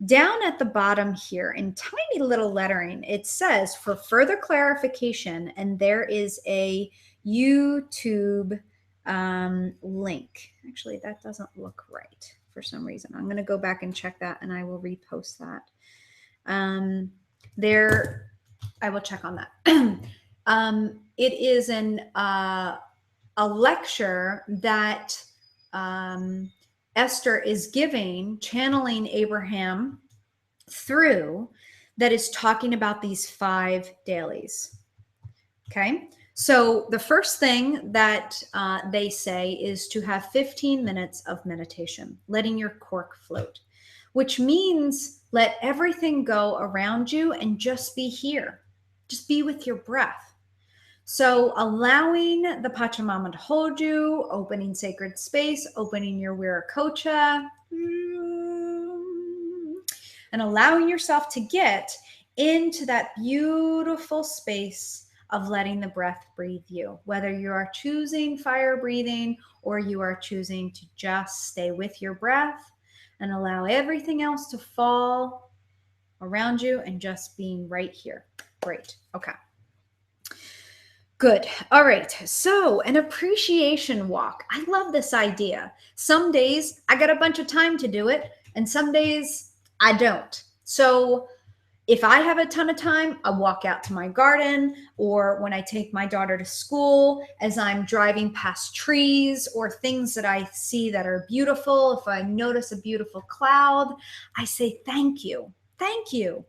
Down at the bottom here in tiny little lettering, it says for further clarification, and there is a YouTube link. Actually, that doesn't look right for some reason. I'm going to go back and check that and I will repost that. I will check on that. It is a lecture that Esther is giving, channeling Abraham through, that is talking about these 5 dailies. Okay. So the first thing that they say is to have 15 minutes of meditation, letting your cork float, which means let everything go around you and just be here. Just be with your breath. So allowing the Pachamama to hold you, opening sacred space, opening your Viracocha, and allowing yourself to get into that beautiful space of letting the breath breathe you, whether you are choosing fire breathing or you are choosing to just stay with your breath and allow everything else to fall around you and just being right here. Great. Okay. Good. All right. So an appreciation walk. I love this idea. Some days I got a bunch of time to do it and some days I don't. So if I have a ton of time, I walk out to my garden, or when I take my daughter to school, as I'm driving past trees or things that I see that are beautiful. If I notice a beautiful cloud, I say, thank you. Thank you.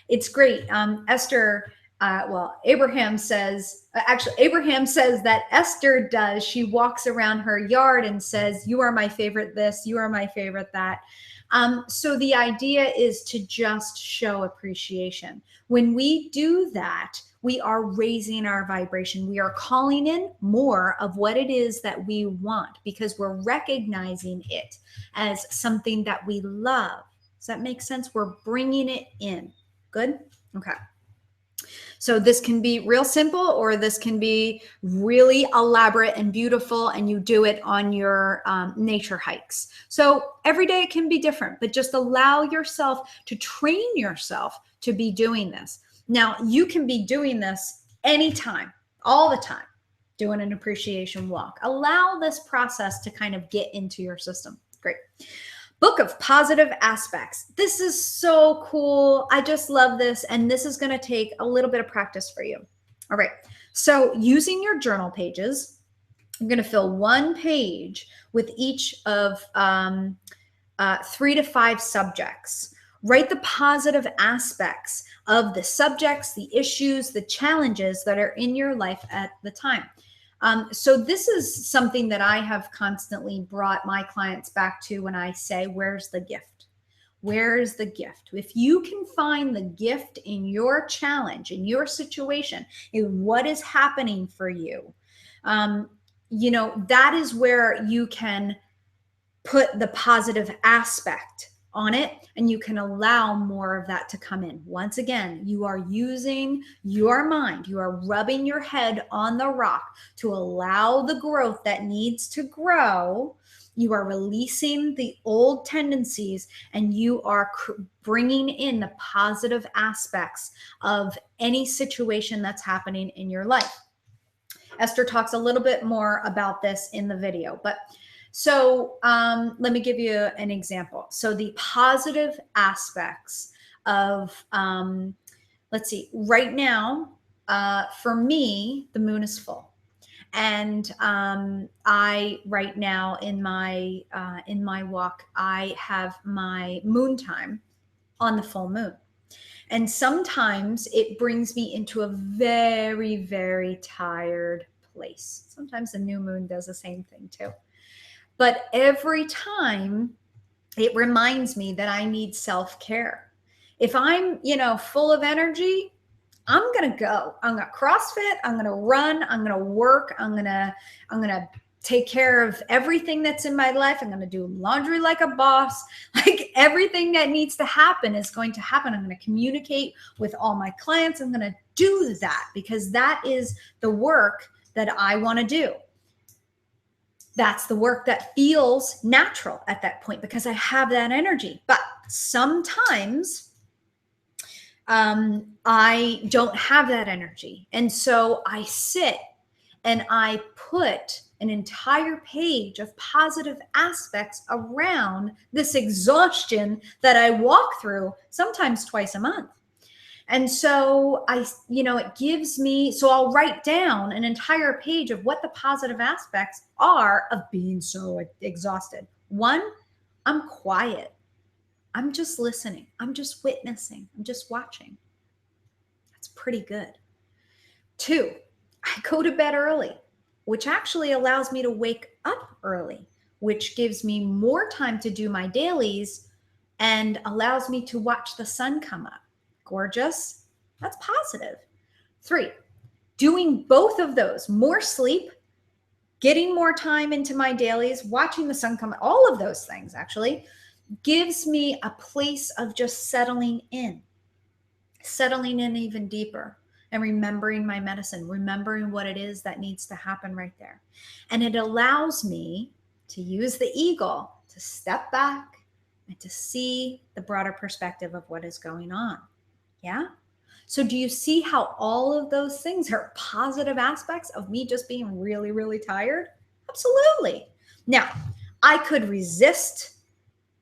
It's great. Esther Well, Abraham says, actually, Abraham says that Esther does. She walks around her yard and says, you are my favorite this, you are my favorite that. So the idea is to just show appreciation. When we do that, we are raising our vibration. We are calling in more of what it is that we want because we're recognizing it as something that we love. Does that make sense? We're bringing it in. Good? Okay. So this can be real simple, or this can be really elaborate and beautiful, and you do it on your nature hikes. So every day it can be different, but just allow yourself to train yourself to be doing this. Now, you can be doing this anytime, all the time, doing an appreciation walk. Allow this process to kind of get into your system. Great. Book of Positive Aspects. This is so cool. I just love this. And this is going to take a little bit of practice for you. All right. So using your journal pages, I'm going to fill one page with each of 3 to 5 subjects. Write the positive aspects of the subjects, the issues, the challenges that are in your life at the time. So this is something that I have constantly brought my clients back to when I say, where's the gift? Where's the gift? If you can find the gift in your challenge, in your situation, in what is happening for you, you know, that is where you can put the positive aspect on it, and you can allow more of that to come in. Once again, you are using your mind. You are rubbing your head on the rock to allow the growth that needs to grow. You are releasing the old tendencies, and you are bringing in the positive aspects of any situation that's happening in your life. Esther talks a little bit more about this in the video, but so let me give you an example. So the positive aspects of, let's see, right now, for me, the moon is full. And I, right now in my walk, I have my moon time on the full moon. And sometimes it brings me into a very, very tired place. Sometimes the new moon does the same thing too. But every time it reminds me that I need self-care. If I'm, you know, full of energy, I'm going to go. I'm going to CrossFit. I'm going to run. I'm going to work. I'm going to take care of everything that's in my life. I'm going to do laundry like a boss. Like everything that needs to happen is going to happen. I'm going to communicate with all my clients. I'm going to do that because that is the work that I want to do. That's the work that feels natural at that point because I have that energy. But sometimes I don't have that energy. And so I sit and I put an entire page of positive aspects around this exhaustion that I walk through sometimes twice a month. And so it gives me, so I'll write down an entire page of what the positive aspects are of being so exhausted. 1, I'm quiet. I'm just listening. I'm just witnessing. I'm just watching. That's pretty good. 2, I go to bed early, which actually allows me to wake up early, which gives me more time to do my dailies and allows me to watch the sun come up. Gorgeous. That's positive. 3, doing both of those, more sleep, getting more time into my dailies, watching the sun come, all of those things actually gives me a place of just settling in even deeper and remembering my medicine, remembering what it is that needs to happen right there. And it allows me to use the eagle to step back and to see the broader perspective of what is going on. Yeah. So do you see how all of those things are positive aspects of me just being really, really tired? Absolutely. Now, I could resist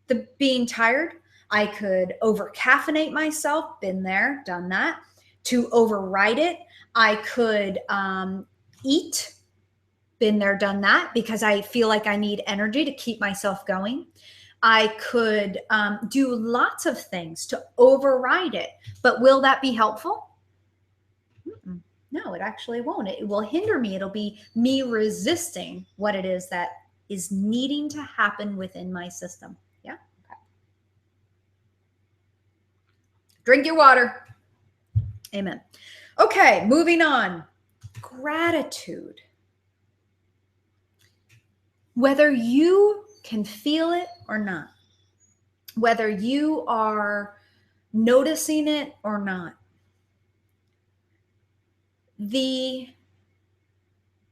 the being tired. I could over caffeinate myself. Been there, done that. To override it, I could eat. Been there, done that, because I feel like I need energy to keep myself going. I could do lots of things to override it, but will that be helpful? No, it actually won't. It will hinder me. It'll be me resisting what it is that is needing to happen within my system. Yeah. Okay. Drink your water. Amen. Okay, moving on. Gratitude. Whether you can feel it or not, whether you are noticing it or not, the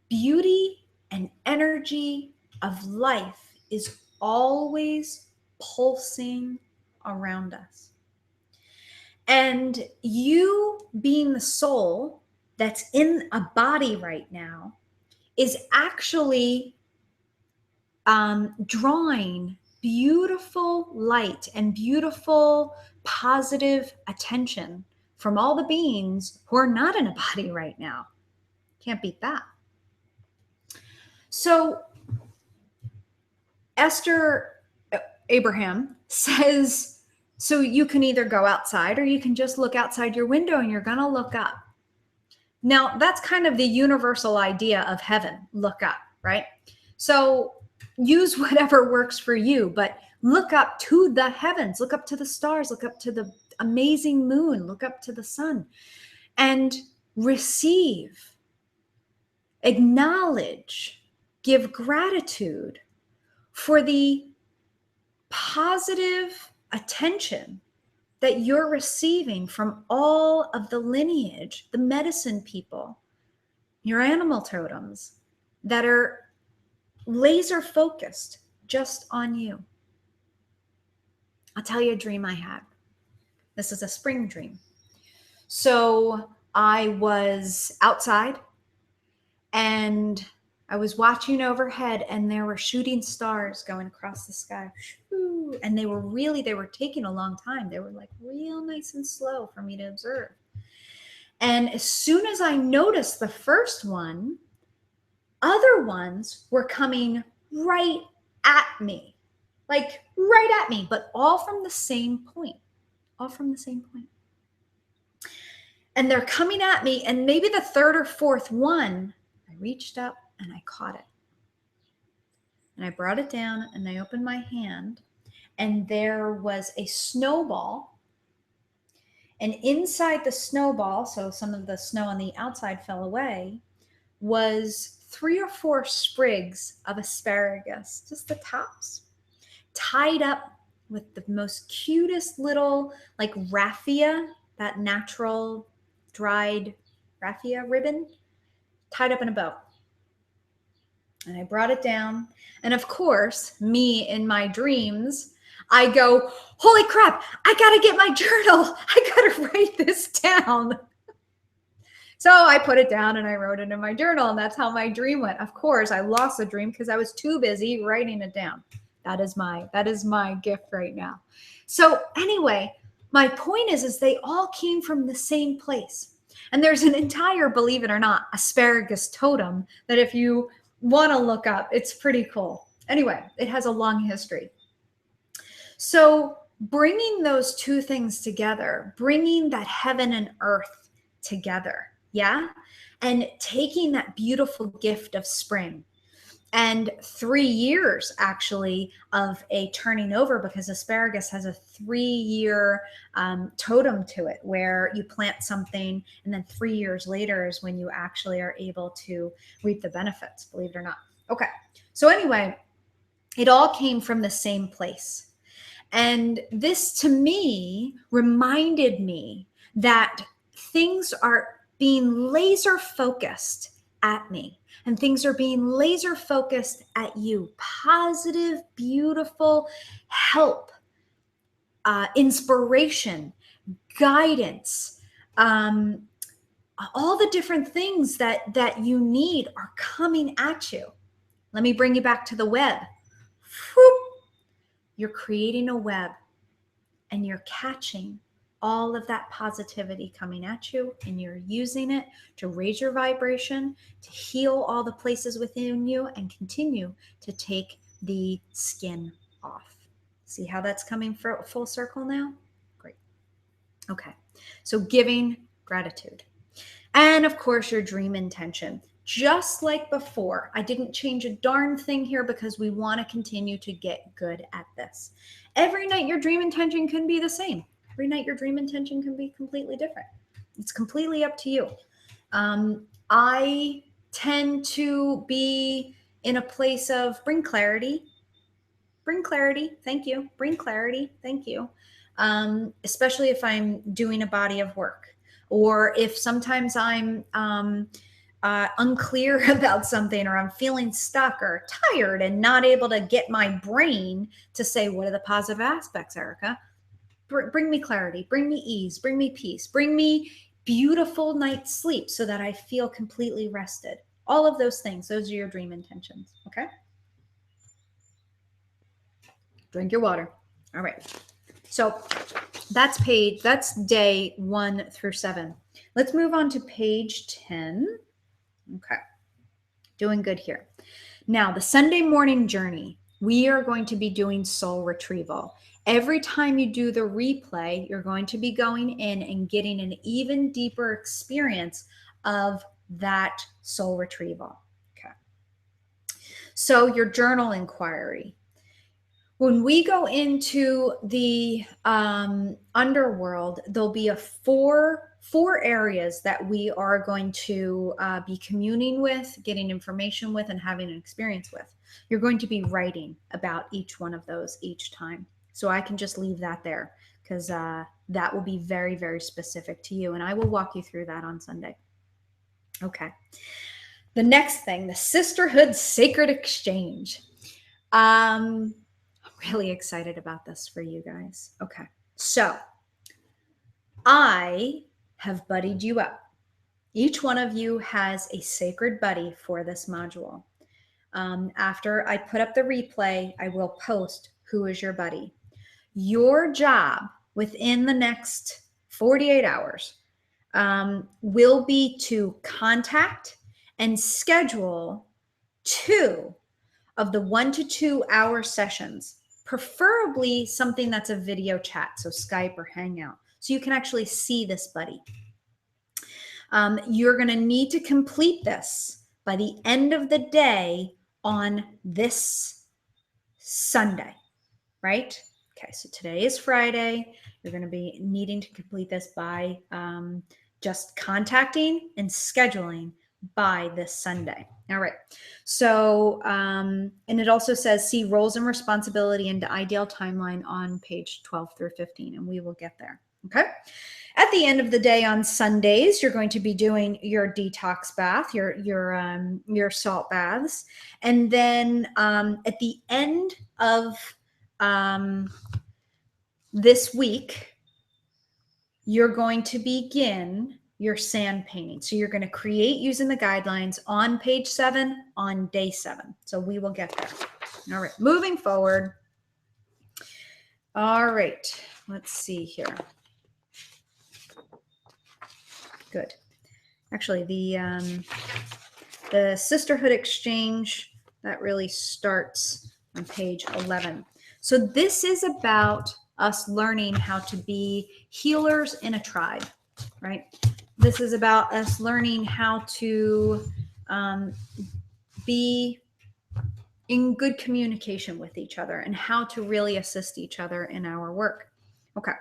beauty and energy of life is always pulsing around us. And you being the soul that's in a body right now is actually drawing beautiful light and beautiful positive attention from all the beings who are not in a body right now. Can't beat that. So Abraham says, so you can either go outside or you can just look outside your window and you're going to look up. Now, that's kind of the universal idea of heaven, look up, right? So use whatever works for you, but look up to the heavens, look up to the stars, look up to the amazing moon, look up to the sun, and receive, acknowledge, give gratitude for the positive attention that you're receiving from all of the lineage, the medicine people, your animal totems that are laser focused just on you. I'll tell you a dream I had. This is a spring dream. So I was outside and I was watching overhead and there were shooting stars going across the sky. And they were taking a long time. They were like real nice and slow for me to observe. And as soon as I noticed the first one, other ones were coming right at me, like right at me, but all from the same point, And they're coming at me. And maybe the third or fourth one, I reached up and I caught it. And I brought it down and I opened my hand and there was a snowball. And inside the snowball, so some of the snow on the outside fell away, was 3 or 4 sprigs of asparagus, just the tops, tied up with the most cutest little like raffia, that natural dried raffia ribbon, tied up in a bow. And I brought it down. And of course, me in my dreams, I go, holy crap, I got to get my journal. I got to write this down. So I put it down and I wrote it in my journal. And that's how my dream went. Of course, I lost the dream because I was too busy writing it down. That is my gift right now. So anyway, my point is they all came from the same place. And there's an entire, believe it or not, asparagus totem that if you want to look up, it's pretty cool. Anyway, it has a long history. So bringing those two things together, bringing that heaven and earth together, yeah, and taking that beautiful gift of spring and 3 years actually of a turning over, because asparagus has a 3-year totem to it where you plant something and then 3 years later is when you actually are able to reap the benefits, believe it or not. Okay, so anyway, it all came from the same place. And this to me reminded me that things are being laser focused at me and things are being laser focused at you. Positive, beautiful help, inspiration, guidance, all the different things that you need are coming at you. Let me bring you back to the web. Whoop. You're creating a web and you're catching all of that positivity coming at you and you're using it to raise your vibration, to heal all the places within you and continue to take the skin off. See how that's coming full circle now? Great. Okay. So giving gratitude. And of course, your dream intention. Just like before, I didn't change a darn thing here because we want to continue to get good at this. Every night, your dream intention can be the same. Every night, your dream intention can be completely different. It's completely up to you. I tend to be in a place of bring clarity. Bring clarity. Thank you. Bring clarity. Thank you. Especially if I'm doing a body of work, or if sometimes I'm unclear about something, or I'm feeling stuck or tired and not able to get my brain to say, what are the positive aspects, Erica? Bring me clarity, bring me ease, bring me peace, bring me beautiful night's sleep so that I feel completely rested. All of those things, those are your dream intentions. Okay. Drink your water. All right. So that's day 1 through 7. Let's move on to page 10. Okay. Doing good here. Now, the Sunday morning journey, we are going to be doing soul retrieval. Every time you do the replay, you're going to be going in and getting an even deeper experience of that soul retrieval. Okay. So your journal inquiry. When we go into the underworld, there'll be four areas that we are going to be communing with, getting information with, and having an experience with. You're going to be writing about each one of those each time. So I can just leave that there because that will be very, very specific to you. And I will walk you through that on Sunday. Okay. The next thing, the Sisterhood Sacred Exchange. I'm really excited about this for you guys. Okay. So I have buddied you up. Each one of you has a sacred buddy for this module. After I put up the replay, I will post who is your buddy. Your job within the next 48 hours will be to contact and schedule 2 of the 1 to 2 hour sessions, preferably something that's a video chat, so Skype or Hangout, so you can actually see this buddy. You're going to need to complete this by the end of the day on this Sunday, right? Okay, so today is Friday. You're going to be needing to complete this by just contacting and scheduling by this Sunday. All right. So, and it also says see roles and responsibility and ideal timeline on page 12 through 15, and we will get there. Okay. At the end of the day on Sundays, you're going to be doing your detox bath, your salt baths, and then at the end of this week, you're going to begin your sand painting. So you're going to create using the guidelines on page 7 on day 7. So we will get there. All right, moving forward. All right, let's see here. Good. Actually, the Sisterhood Exchange, that really starts on page 11. So this is about us learning how to be healers in a tribe, right? This is about us learning how to be in good communication with each other and how to really assist each other in our work. Okay.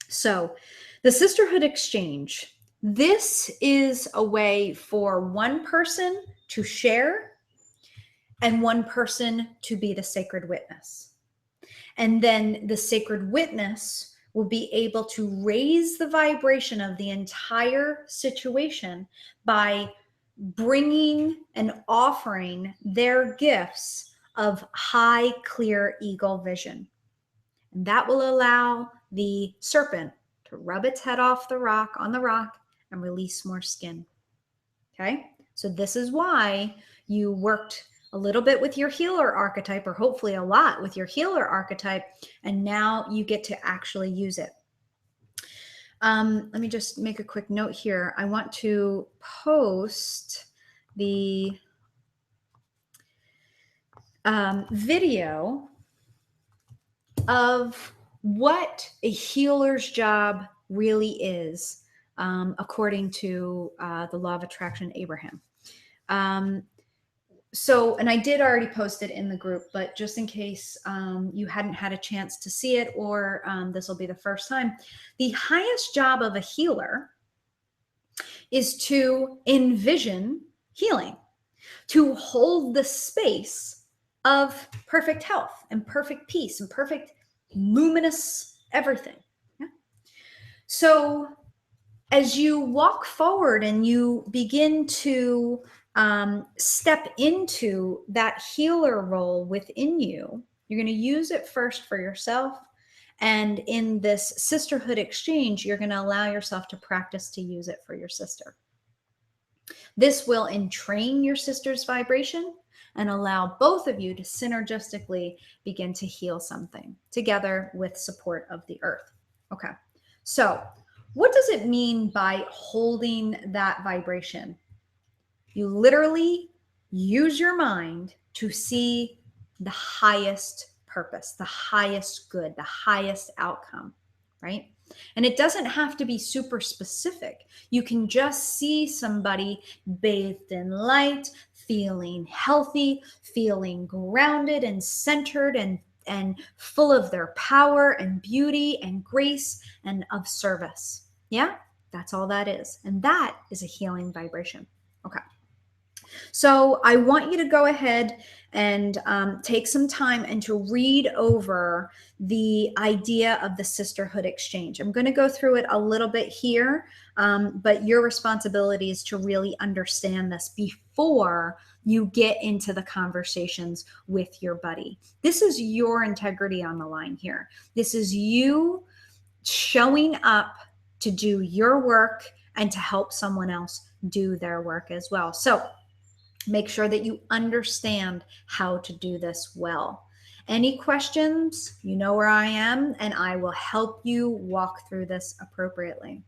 So the Sisterhood Exchange, this is a way for one person to share and one person to be the sacred witness. And then the sacred witness will be able to raise the vibration of the entire situation by bringing and offering their gifts of high, clear eagle vision. And that will allow the serpent to rub its head off the rock and release more skin. Okay, so this is why you worked a little bit with your healer archetype, or hopefully a lot with your healer archetype, and now you get to actually use it. Let me just make a quick note here. I want to post the video of what a healer's job really is according to the law of attraction, Abraham. So, and I did already post it in the group, but just in case you hadn't had a chance to see it, or this will be the first time, the highest job of a healer is to envision healing, to hold the space of perfect health and perfect peace and perfect luminous everything. Yeah? So as you walk forward and you begin to step into that healer role within you, you're going to use it first for yourself. And in this sisterhood exchange, you're going to allow yourself to practice to use it for your sister. This will entrain your sister's vibration and allow both of you to synergistically begin to heal something together with support of the earth. Okay, so what does it mean by holding that vibration? You literally use your mind to see the highest purpose, the highest good, the highest outcome, right? And it doesn't have to be super specific. You can just see somebody bathed in light, feeling healthy, feeling grounded and centered and full of their power and beauty and grace and of service. Yeah, that's all that is. And that is a healing vibration. Okay. So I want you to go ahead and take some time and to read over the idea of the Sisterhood Exchange. I'm going to go through it a little bit here, but your responsibility is to really understand this before you get into the conversations with your buddy. This is your integrity on the line here. This is you showing up to do your work and to help someone else do their work as well. So make sure that you understand how to do this well. Any questions, you know where I am, and I will help you walk through this appropriately.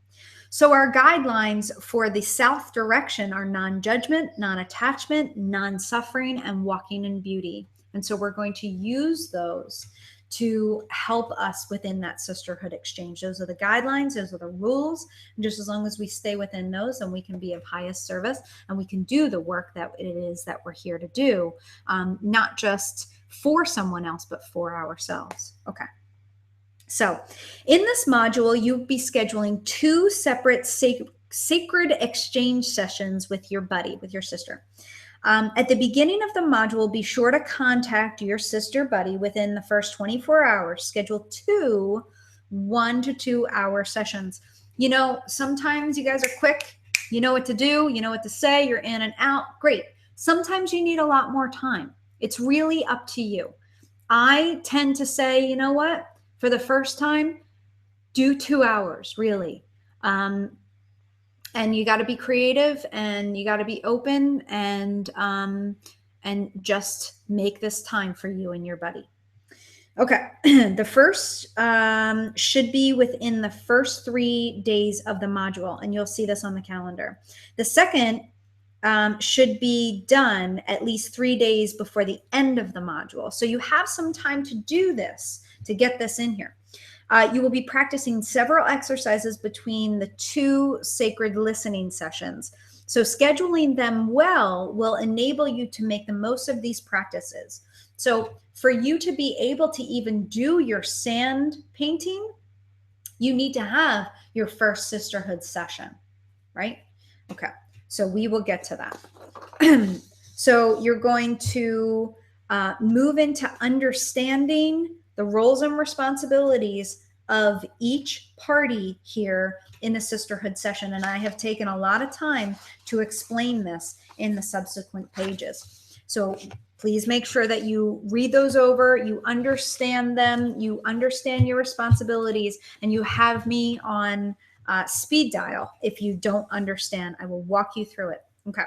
So our guidelines for the south direction are non-judgment, non-attachment, non-suffering, and walking in beauty. And so we're going to use those to help us within that sisterhood exchange. Those are the guidelines, those are the rules. And just as long as we stay within those, then we can be of highest service and we can do the work that it is that we're here to do, not just for someone else, but for ourselves. Okay. So in this module, you'll be scheduling 2 separate sacred exchange sessions with your buddy, with your sister. At the beginning of the module, be sure to contact your sister buddy within the first 24 hours. Schedule 2 1 to 2 hour sessions. You know, sometimes you guys are quick. You know what to do. You know what to say. You're in and out. Great. Sometimes you need a lot more time. It's really up to you. I tend to say, you know what? For the first time, do 2 hours, really. And you got to be creative and you got to be open and just make this time for you and your buddy. Okay. The first should be within the first 3 days of the module, and you'll see this on the calendar. The second should be done at least 3 days before the end of the module. So you have some time to do this, to get this in here. You will be practicing several exercises between the 2 sacred listening sessions. So scheduling them well will enable you to make the most of these practices. So for you to be able to even do your sand painting, you need to have your first sisterhood session, right? Okay, so we will get to that. So you're going to move into understanding the roles and responsibilities of each party here in the sisterhood session. And I have taken a lot of time to explain this in the subsequent pages. So please make sure that you read those over, you understand them, you understand your responsibilities, and you have me on speed dial. If you don't understand, I will walk you through it. Okay.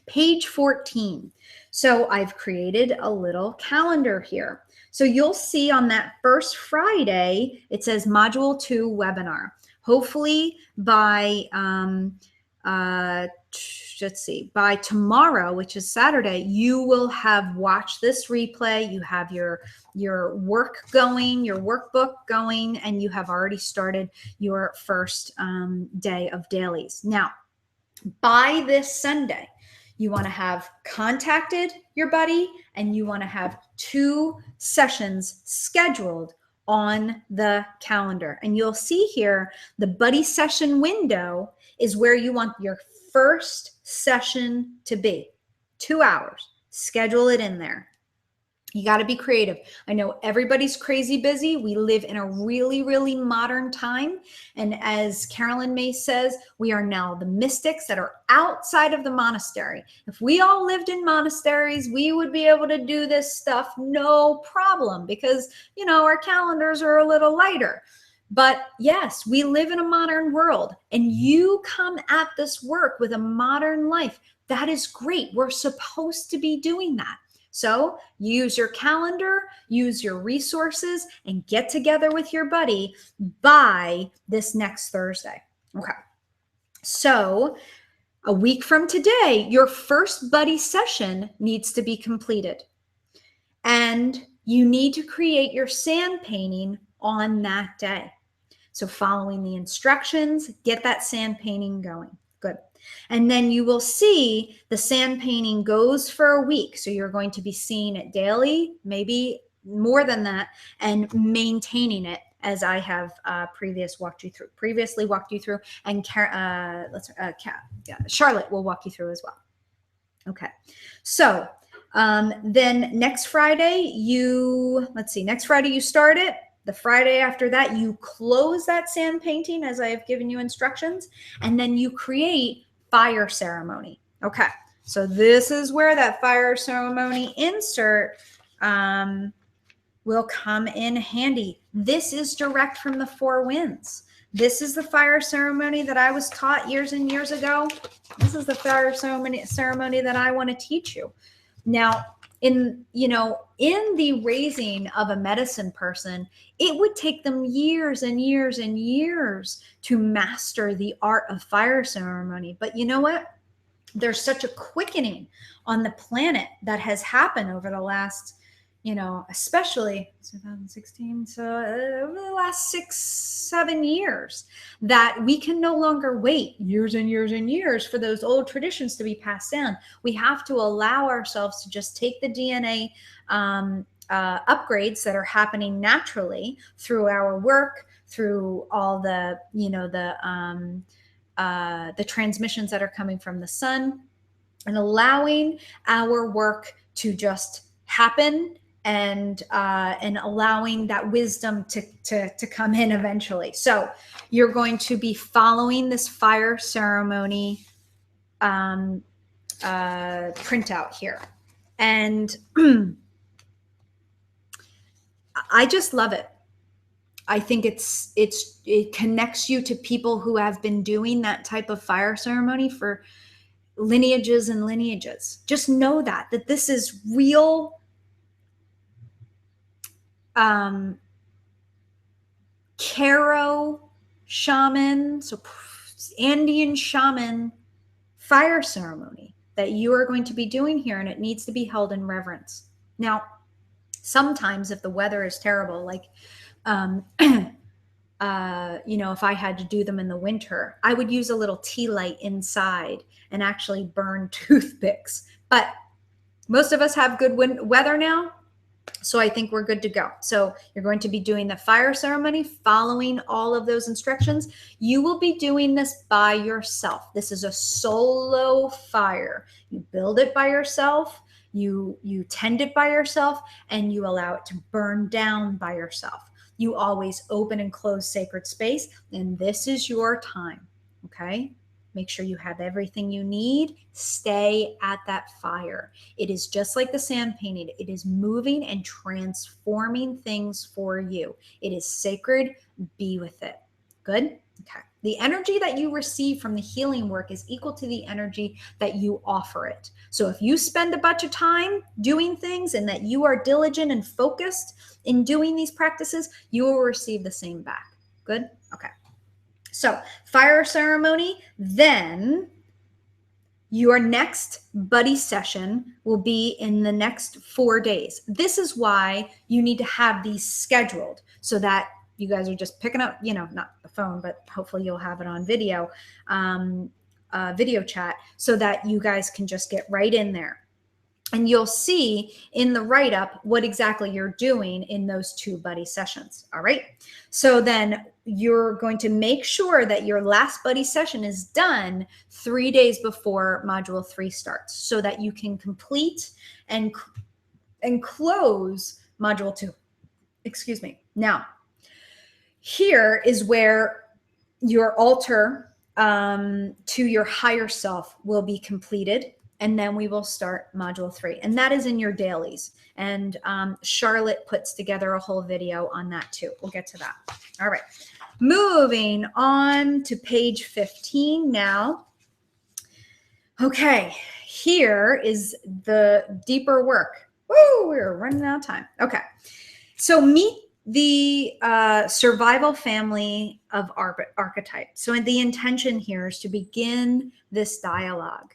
Page 14. So I've created a little calendar here. So you'll see on that first Friday, it says Module 2 webinar. Hopefully by let's see, by tomorrow, which is Saturday, you will have watched this replay. You have your work going, your workbook going, and you have already started your first day of dailies. Now, by this Sunday, you want to have contacted your buddy, and you want to have 2 sessions scheduled on the calendar. And you'll see here, the buddy session window is where you want your first session to be. 2 hours. Schedule it in there. You got to be creative. I know everybody's crazy busy. We live in a really, really modern time. And as Carolyn May says, we are now the mystics that are outside of the monastery. If we all lived in monasteries, we would be able to do this stuff no problem, because, you know, our calendars are a little lighter. But yes, we live in a modern world, and you come at this work with a modern life. That is great. We're supposed to be doing that. So use your calendar, use your resources, and get together with your buddy by this next Thursday. Okay. So a week from today, your first buddy session needs to be completed. And you need to create your sand painting on that day. So following the instructions, get that sand painting going. Good. And then you will see the sand painting goes for a week. So you're going to be seeing it daily, maybe more than that, and maintaining it, as I have previously walked you through, and Charlotte will walk you through as well. Okay. So then next Friday, next Friday you start it. The Friday after that, you close that sand painting as I have given you instructions, and then you create fire ceremony. Okay, so this is where that fire ceremony insert will come in handy. This is direct from the 4 winds. This is the fire ceremony that I was taught years and years ago. This is the fire ceremony that I want to teach you. Now, in the raising of a medicine person, it would take them years and years and years to master the art of fire ceremony. But you know what? There's such a quickening on the planet that has happened over the last, especially 2016, so over the last 6-7 years, that we can no longer wait years and years and years for those old traditions to be passed down. We have to allow ourselves to just take the DNA upgrades that are happening naturally through our work, through all the transmissions that are coming from the sun, and allowing our work to just happen, and allowing that wisdom to come in eventually. So you're going to be following this fire ceremony printout here. And I just love it. I think it connects you to people who have been doing that type of fire ceremony for lineages and lineages. Just know that this is real Karo shaman, so Andean shaman fire ceremony that you are going to be doing here, and it needs to be held in reverence. Now, sometimes if the weather is terrible, like if I had to do them in the winter, I would use a little tea light inside and actually burn toothpicks. But most of us have good weather now, so I think we're good to go. So you're going to be doing the fire ceremony, following all of those instructions. You will be doing this by yourself. This is a solo fire. You build it by yourself, you tend it by yourself, and you allow it to burn down by yourself. You always open and close sacred space, and this is your time, okay? Make sure you have everything you need. Stay at that fire. It is just like the sand painting. It is moving and transforming things for you. It is sacred. Be with it. Good? Okay. The energy that you receive from the healing work is equal to the energy that you offer it. So if you spend a bunch of time doing things and that you are diligent and focused in doing these practices, you will receive the same back. Good? Okay. So fire ceremony, then Your next buddy session will be in the next 4 days. This is why you need to have these scheduled so that you guys are just picking up, not the phone, but hopefully you'll have it on video, video chat, so that you guys can just get right in there. And you'll see in the write-up what exactly you're doing in those 2 buddy sessions. All right. So then you're going to make sure that your last buddy session is done 3 days before module 3 starts, so that you can complete and close module 2. Excuse me. Now, here is where your altar to your higher self will be completed. And then we will start module 3. And that is in your dailies. And Charlotte puts together a whole video on that too. We'll get to that. All right. Moving on to page 15 now. Okay. Here is the deeper work. Woo, we're running out of time. Okay. So meet the survival family of archetype. So the intention here is to begin this dialogue.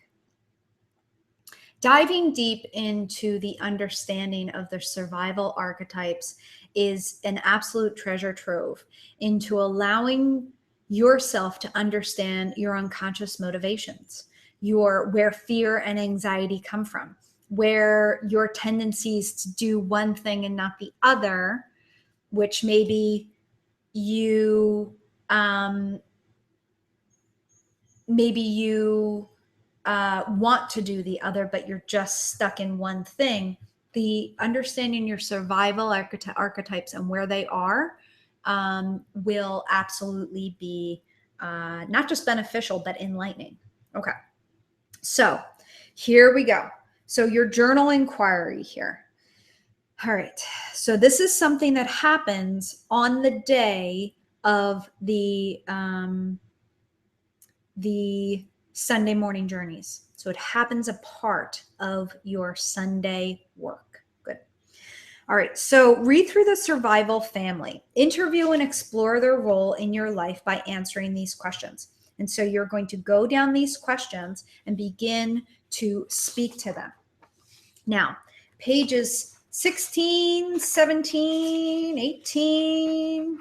Diving deep into the understanding of the survival archetypes is an absolute treasure trove into allowing yourself to understand your unconscious motivations, where fear and anxiety come from, where your tendencies to do one thing and not the other, which maybe you want to do the other, but you're just stuck in one thing. The understanding your survival archetypes and where they are will absolutely be not just beneficial, but enlightening. Okay. So here we go. So your journal inquiry here. All right. So this is something that happens on the day of the Sunday morning journeys. So it happens a part of your Sunday work. Good. All right. So read through the survival family. Interview and explore their role in your life by answering these questions. And so you're going to go down these questions and begin to speak to them. Now, pages 16, 17, 18.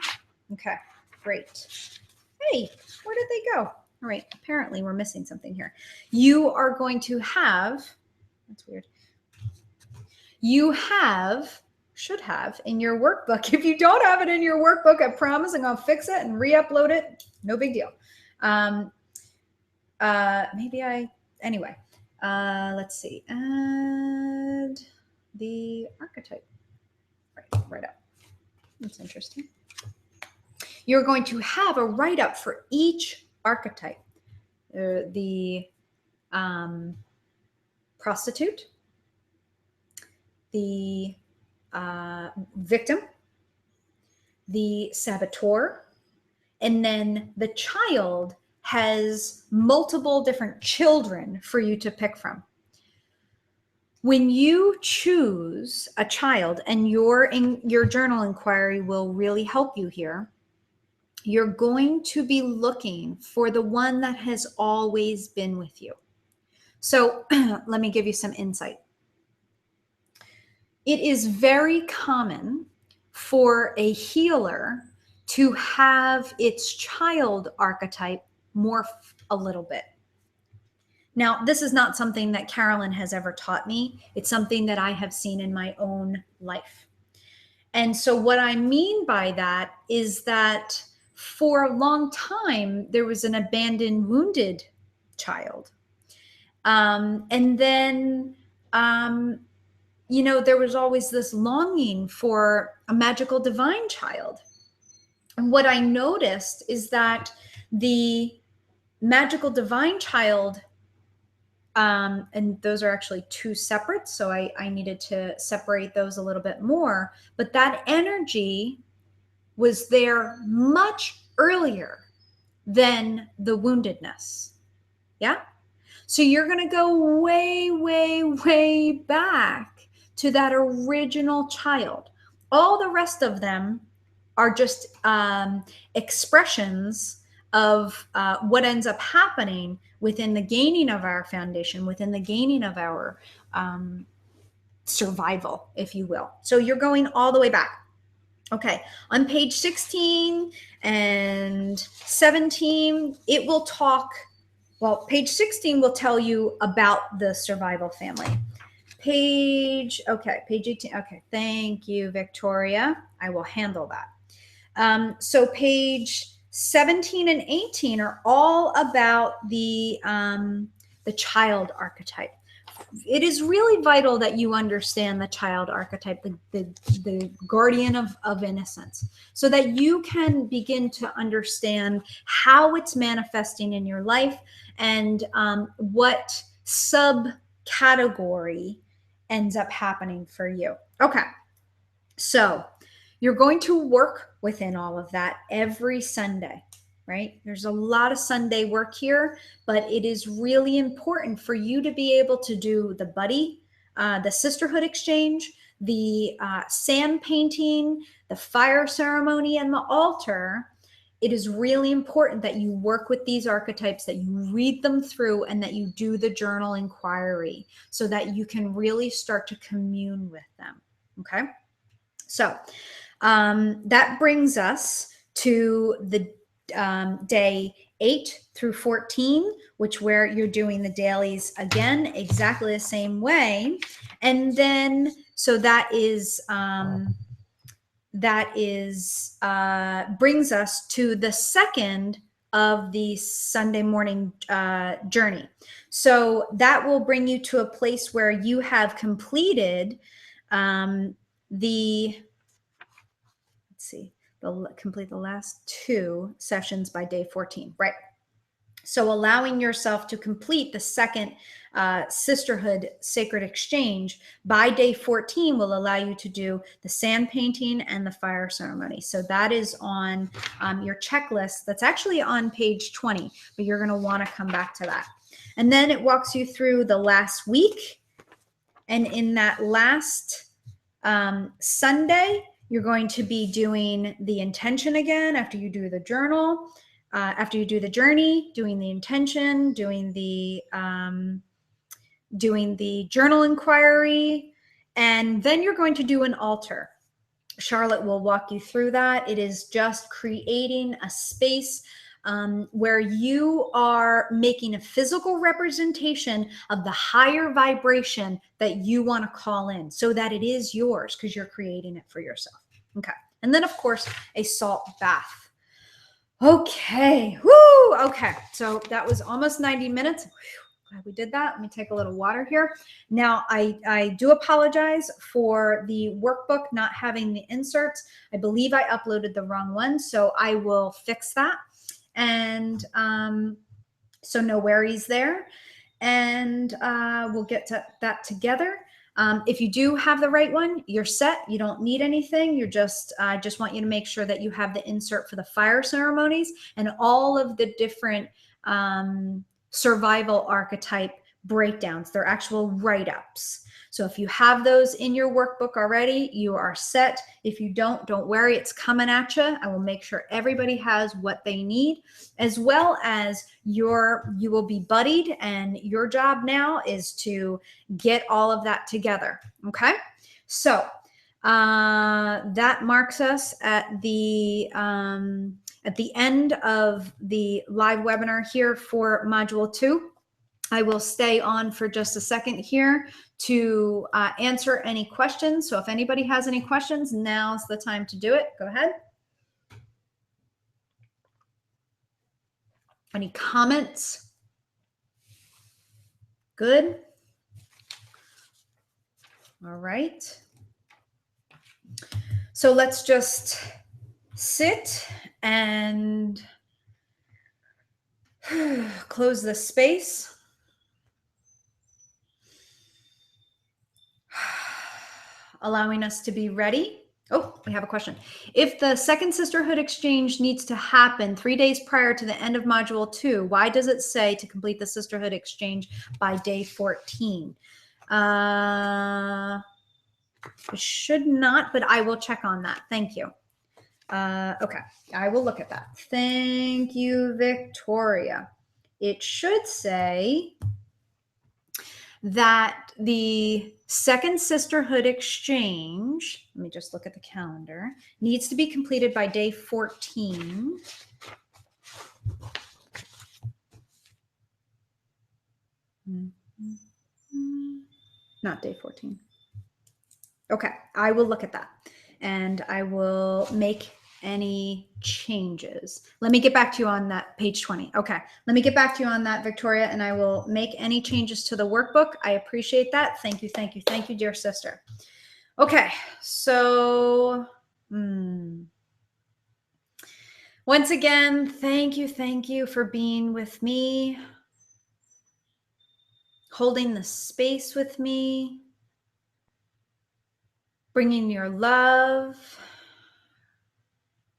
Okay, great. Hey, where did they go? All right, apparently we're missing something here. You are going to have, that's weird. You should have in your workbook. If you don't have it in your workbook, I promise I'm gonna fix it and re-upload it. No big deal. Anyway, let's see. Add the archetype. Right up. That's interesting. You're going to have a write-up for each archetype. The prostitute, the victim, the saboteur, and then the child has multiple different children for you to pick from. When you choose a child, and your journal inquiry will really help you here, you're going to be looking for the one that has always been with you. So let me give you some insight. It is very common for a healer to have its child archetype morph a little bit. Now, this is not something that Carolyn has ever taught me. It's something that I have seen in my own life. And so what I mean by that is that for a long time, there was an abandoned, wounded child. And then, there was always this longing for a magical divine child. And what I noticed is that the magical divine child, and those are actually two separate, so I needed to separate those a little bit more, but that energy was there much earlier than the woundedness. Yeah? So you're going to go way, way, way back to that original child. All the rest of them are just expressions of what ends up happening within the gaining of our foundation, within the gaining of our survival, if you will. So you're going all the way back. Okay, on page 16 and 17, it will talk, well, page 16 will tell you about the survival family. Page 18, okay, thank you, Victoria. I will handle that. So page 17 and 18 are all about the child archetype. It is really vital that you understand the child archetype, the guardian of innocence, so that you can begin to understand how it's manifesting in your life and what subcategory ends up happening for you. Okay, so you're going to work within all of that every Sunday, right? There's a lot of Sunday work here, but it is really important for you to be able to do the buddy, the Sisterhood Exchange, the sand painting, the fire ceremony, and the altar. It is really important that you work with these archetypes, that you read them through, and that you do the journal inquiry so that you can really start to commune with them, okay? So that brings us to the day 8 through 14, where you're doing the dailies again, exactly the same way. And then, so that brings us to the second of the Sunday morning journey. So that will bring you to a place where you have completed complete the last 2 sessions by day 14, right? So allowing yourself to complete the second Sisterhood Sacred Exchange by day 14 will allow you to do the sand painting and the fire ceremony. So that is on your checklist. That's actually on page 20, but you're going to want to come back to that. And then it walks you through the last week. And in that last Sunday, you're going to be doing the intention again after you do the journal, after you do the journey, doing the intention, doing the journal inquiry, and then you're going to do an altar. Charlotte will walk you through that. It is just creating a space where you are making a physical representation of the higher vibration that you want to call in so that it is yours because you're creating it for yourself. Okay. And then, of course, a salt bath. Okay. Woo. Okay. So that was almost 90 minutes. Glad we did that. Let me take a little water here. Now, I do apologize for the workbook not having the inserts. I believe I uploaded the wrong one, so I will fix that. And so no worries there. And we'll get to that together. If you do have the right one, you're set. You don't need anything. You're just, I just want you to make sure that you have the insert for the fire ceremonies and all of the different survival archetype breakdowns. They're actual write-ups. So if you have those in your workbook already, you are set. If you don't worry, it's coming at you. I will make sure everybody has what they need, as well as you will be buddied, and your job now is to get all of that together. Okay. So that marks us at the end of the live webinar here for Module 2. I will stay on for just a second here to answer any questions. So if anybody has any questions, now's the time to do it. Go ahead. Any comments? Good. All right. So let's just sit and close the space. Allowing us to be ready. Oh, we have a question. If the second Sisterhood Exchange needs to happen 3 days prior to the end of Module 2, why does it say to complete the Sisterhood Exchange by day 14? It should not, but I will check on that. Thank you. Okay, I will look at that. Thank you, Victoria. It should say that the second Sisterhood Exchange, let me just look at the calendar, needs to be completed by day 14. Not day 14. Okay, I will look at that and I will make any changes. Let me get back to you on that, page 20. Okay, let me get back to you on that, Victoria, and I will make any changes to the workbook. I appreciate that. Thank you, thank you, thank you, dear sister. Okay, so once again, thank you for being with me, holding the space with me, bringing your love,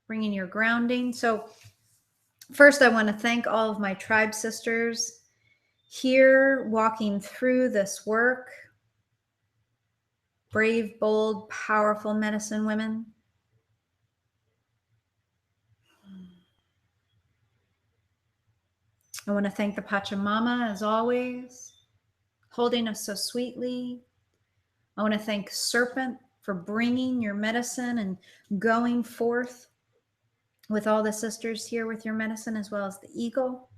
bringing your grounding. So first, I want to thank all of my tribe sisters here walking through this work. Brave, bold, powerful medicine women. I want to thank the Pachamama, as always, holding us so sweetly. I want to thank Serpent for bringing your medicine and going forth with all the sisters here with your medicine, as well as the eagle.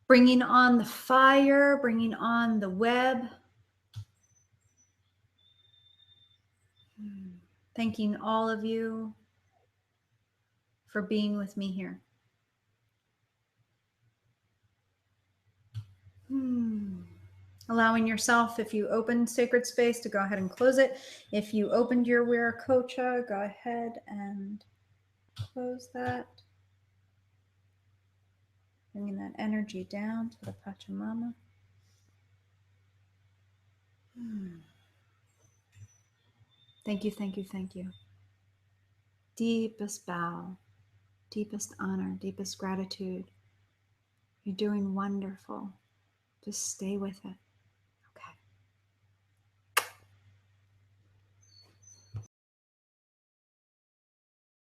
Bringing on the fire, bringing on the web. Thanking all of you for being with me here. Allowing yourself, if you opened sacred space, to go ahead and close it. If you opened your Wiracocha, go ahead and close that. Bringing that energy down to the Pachamama. Thank you, thank you, thank you. Deepest bow, deepest honor, deepest gratitude. You're doing wonderful. Just stay with it.